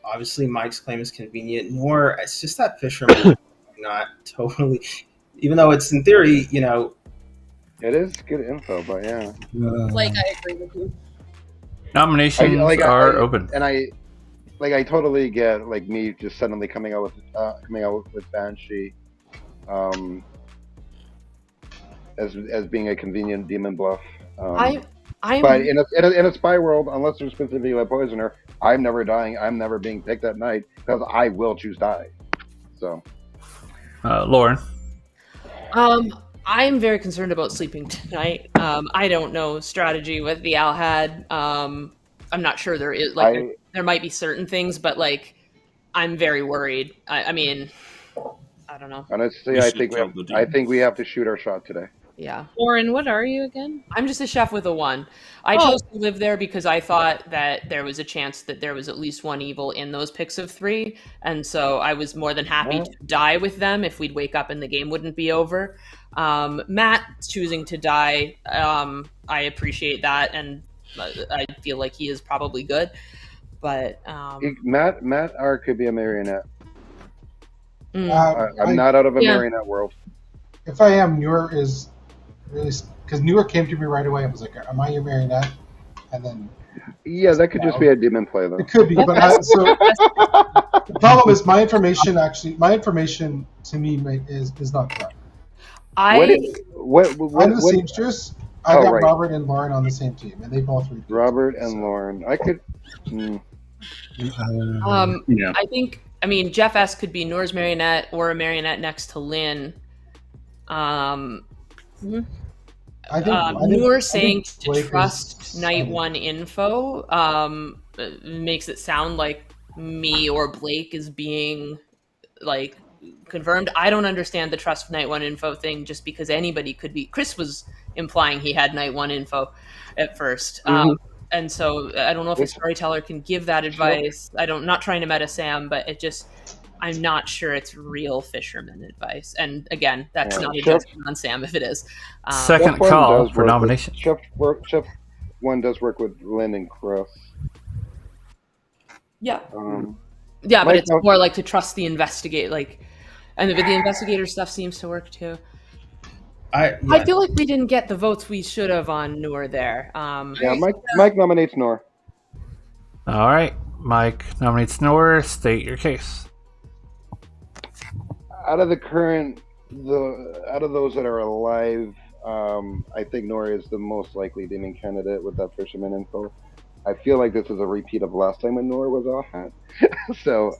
Obviously, Mike's claim is convenient. Nor, it's just that fisherman. Not totally, even though it's in theory, you know. It is good info, but yeah. Like, I agree with you. Nominations are open. And I totally get like me just suddenly coming out with Banshee, as being a convenient demon bluff. I'm But in a spy world, unless there's specifically a poisoner, I'm never dying. I'm never being picked at night because I will choose die. So, Lauren. I'm very concerned about sleeping tonight. I don't know strategy with the Alhad. I'm not sure there is there might be certain things, but like I'm very worried. I mean, I don't know. honestly, I think we have to shoot our shot today. Yeah. Lauren, what are you again? I'm just a chef with a 1. I Oh. chose to live there because I thought that there was a chance that there was at least one evil in those picks of 3, and so I was more than happy to die with them if we'd wake up and the game wouldn't be over. Matt choosing to die, I appreciate that, and I feel like he is probably good. But Matt R could be a marionette. Mm. I'm not out of a marionette world. If I am, Newer is really because Newer came to me right away and was like, "Am I your marionette?" And then Yeah, that could just be a demon play though. it could be, but the problem is my information to me is not correct. What I'm the seamstress. I got right. Robert and Lauren on the same team, and they both repeat. Robert and Lauren. I could. I think, Jeff S. could be Noor's marionette or a marionette next to Lynn. I think Noor saying Blake to trust Night 1 info makes it sound like me or Blake is being like confirmed. I don't understand the trust Night 1 info thing just because anybody could be. Chris was implying he had Night 1 info at first. And so I don't know if a storyteller can give that advice. Not trying to meta Sam, but I'm not sure it's real fisherman advice. And again, that's not a judgment on Sam if it is. Second call for nomination. Chef 1 does work with Lynn and Chris. Yeah. But it's more like to trust the investigate, and the investigator stuff seems to work too. I feel like we didn't get the votes we should have on Noor there. Mike nominates Noor. All right, Mike nominates Noor. State your case. Out of those that are alive, I think Noor is the most likely demon candidate with that fisherman info. I feel like this is a repeat of last time when Noor was off hat. So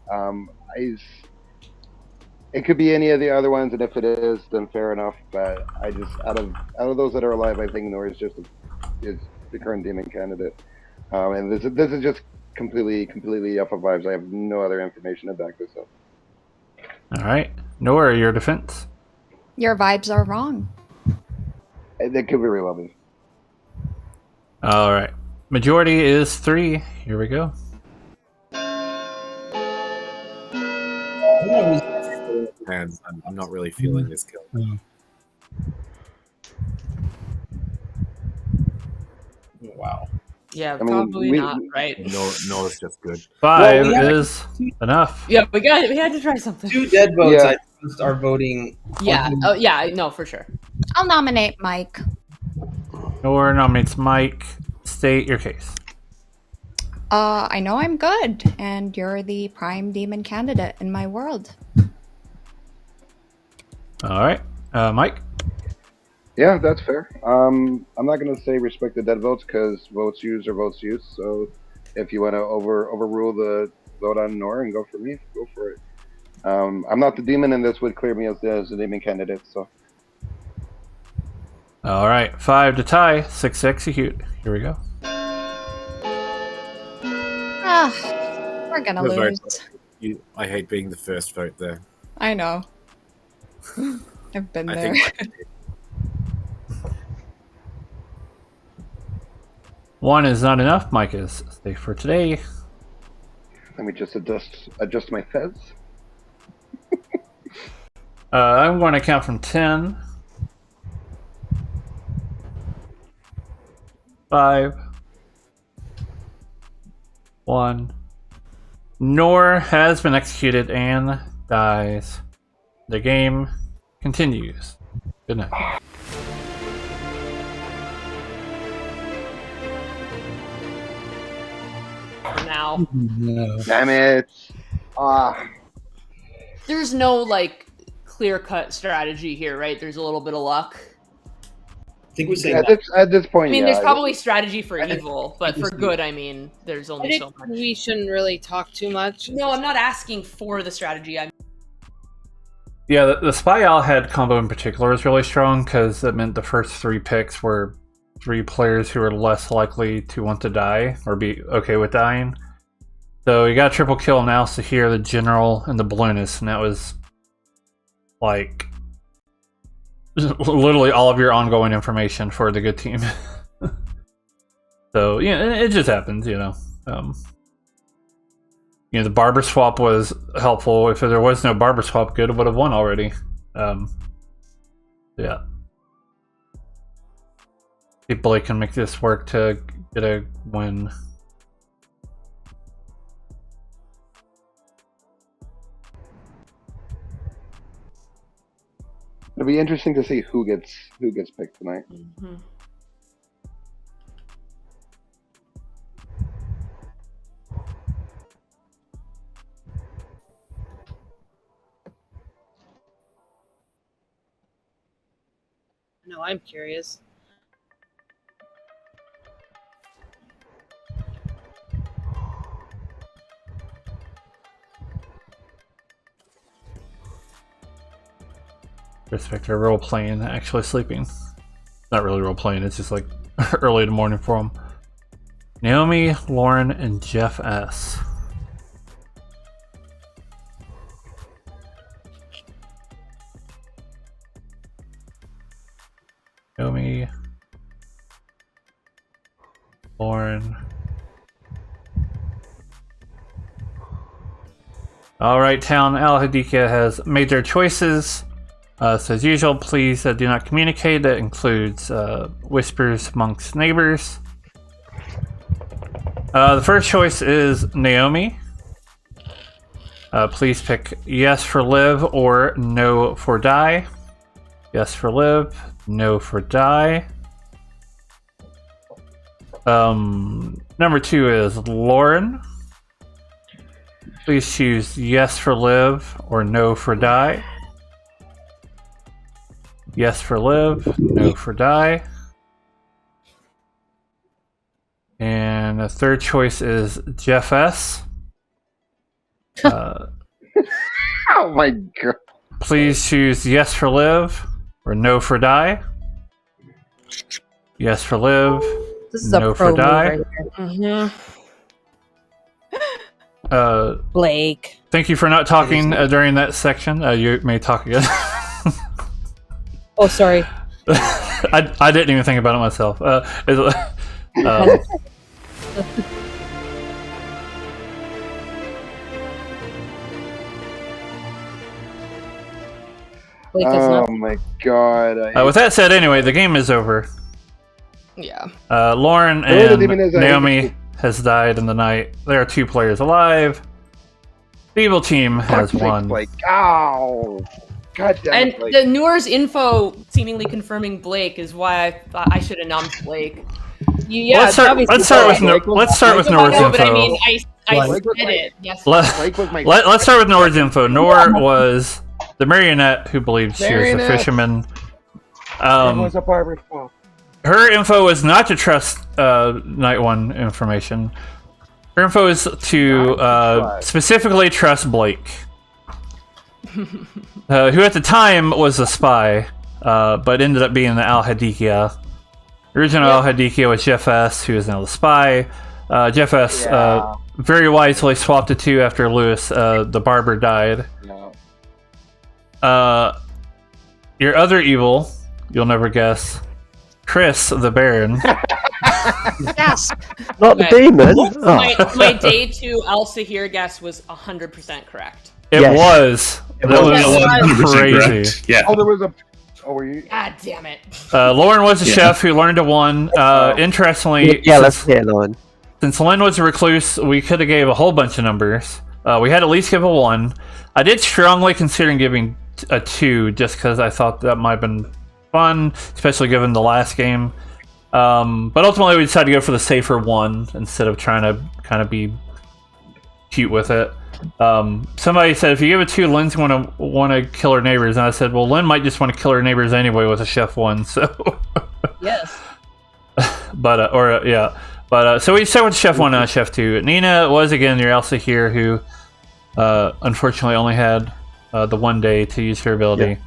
it could be any of the other ones, and if it is, then fair enough. But I just out of those that are alive, I think Noor is the current demon candidate. And this is just completely up of vibes. I have no other information to back this up. All right, Noor, your defense. Your vibes are wrong. That could be relevant. All right, majority is 3. Here we go. I'm not really feeling this kill. Wow. Yeah, probably not, right? No, it's just good. 5 is enough. Yeah, we had to try something. 2 dead votes are voting. Yeah. Oh, yeah. No, for sure. I'll nominate Mike. Noor nominates Mike. State your case. I know I'm good, and you're the prime demon candidate in my world. All right, Mike. Yeah, that's fair. I'm not gonna say respect the dead votes because votes used are votes used. So if you want to overrule the vote on Noor and go for me, go for it. I'm not the demon, and this would clear me as the demon candidate. So. All right, 5 to tie, 6 to execute. Here we go. We're gonna lose. I hate being the first vote there. I know. I've been there. One is not enough. Mike is safe for today. Let me just adjust my fez. I'm going to count from 10. 5. 1. Noor has been executed and dies. The game continues. Good night. For now. No. Damn it. There's no clear-cut strategy here, right? There's a little bit of luck. I think we say at this point. There's probably strategy for evil, but for good, there's only so much. We shouldn't really talk too much. No, I'm not asking for the strategy. Yeah, the Spy Owl Head combo in particular is really strong because it meant the first 3 picks were 3 players who are less likely to want to die or be okay with dying. So you got a triple kill now, Sahir, the General, and the Balloonist, and that was literally all of your ongoing information for the good team. So yeah, it just happens, you know. The barber swap was helpful. If there was no barber swap, good would have won already. Yeah. See if Blake can make this work to get a win. It'll be interesting to see who gets picked tonight. Mm-hmm. No, I'm curious. Respect our role playing, actually sleeping. Not really role playing, it's just like early in the morning for them. Naomi, Lauren, and Jeff S. Naomi, Lauren. Alright, Town Al Hadikia has made their choices. So as usual, please do not communicate. That includes whispers amongst neighbors. The first choice is Naomi. Please pick yes for live or no for die. Yes for live, no for die. Number 2 is Lauren. Please choose yes for live or no for die. Yes for live, no for die. And the third choice is Jeff S. Oh my god. Please choose yes for live or no for die. Yes for live, This is no a pro for die. move right here. Blake. Thank you for not talking during that section. You may talk again. Oh, sorry. I didn't even think about it myself. Blake has Oh nothing. my god. With that said, anyway, the game is over. Yeah. Lauren and Naomi has died in the night. There are 2 players alive. The evil team has won. Like, ow. God damn And it, Blake. the Noor's info seemingly confirming Blake is why I thought I should have nommed Blake. Yeah, let's start with Nora's No, but I info. mean, I said it. Yes. Let's start with Nora's info. Nora was the marionette who believed she was a Marionette. fisherman. It was a barber swap. Her info is not to trust Night 1 information. Her info is to specifically trust Blake, who at the time was a spy, but ended up being the Al Hadikia. Original Al Hadikia was Jeff S., who is now the spy. Jeff S. Very wisely swapped the 2 after Lewis, the barber, died. Your other evil, you'll never guess, Chris the Baron. Yes. Not the demon. My day 2 Elsa here guess was 100% correct. It was. That was crazy. Yeah. Oh, there was a. Oh, were you? God damn it. Lauren was a chef who learned to 1. Interestingly, let's hear Lauren. Since Lynn was a recluse, we could have gave a whole bunch of numbers. We had at least give a 1. I did strongly consider giving a 2 just because I thought that might have been fun, especially given the last game. But ultimately, we decided to go for the safer 1 instead of trying to kind of be cute with it. Somebody said if you give a 2, Lynn's want to kill her neighbors, and I said, well, Lynn might just want to kill her neighbors anyway with a chef 1. So, Yes. so we start with chef 1 and chef 2. Nina was again your Elsa here, who unfortunately only had the 1 day to use her ability.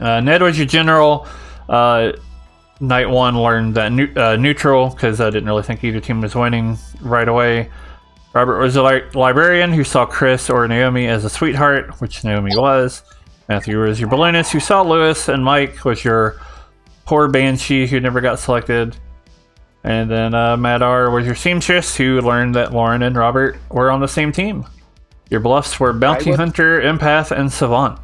Ned was your general. Night 1 learned that neutral because I didn't really think either team was winning right away. Robert was a librarian who saw Chris or Naomi as a sweetheart, which Naomi was. Matthew was your balloonist who saw Lewis, and Mike was your poor banshee who never got selected. And then Madar was your seamstress who learned that Lauren and Robert were on the same team. Your bluffs were bounty hunter, empath, and savant.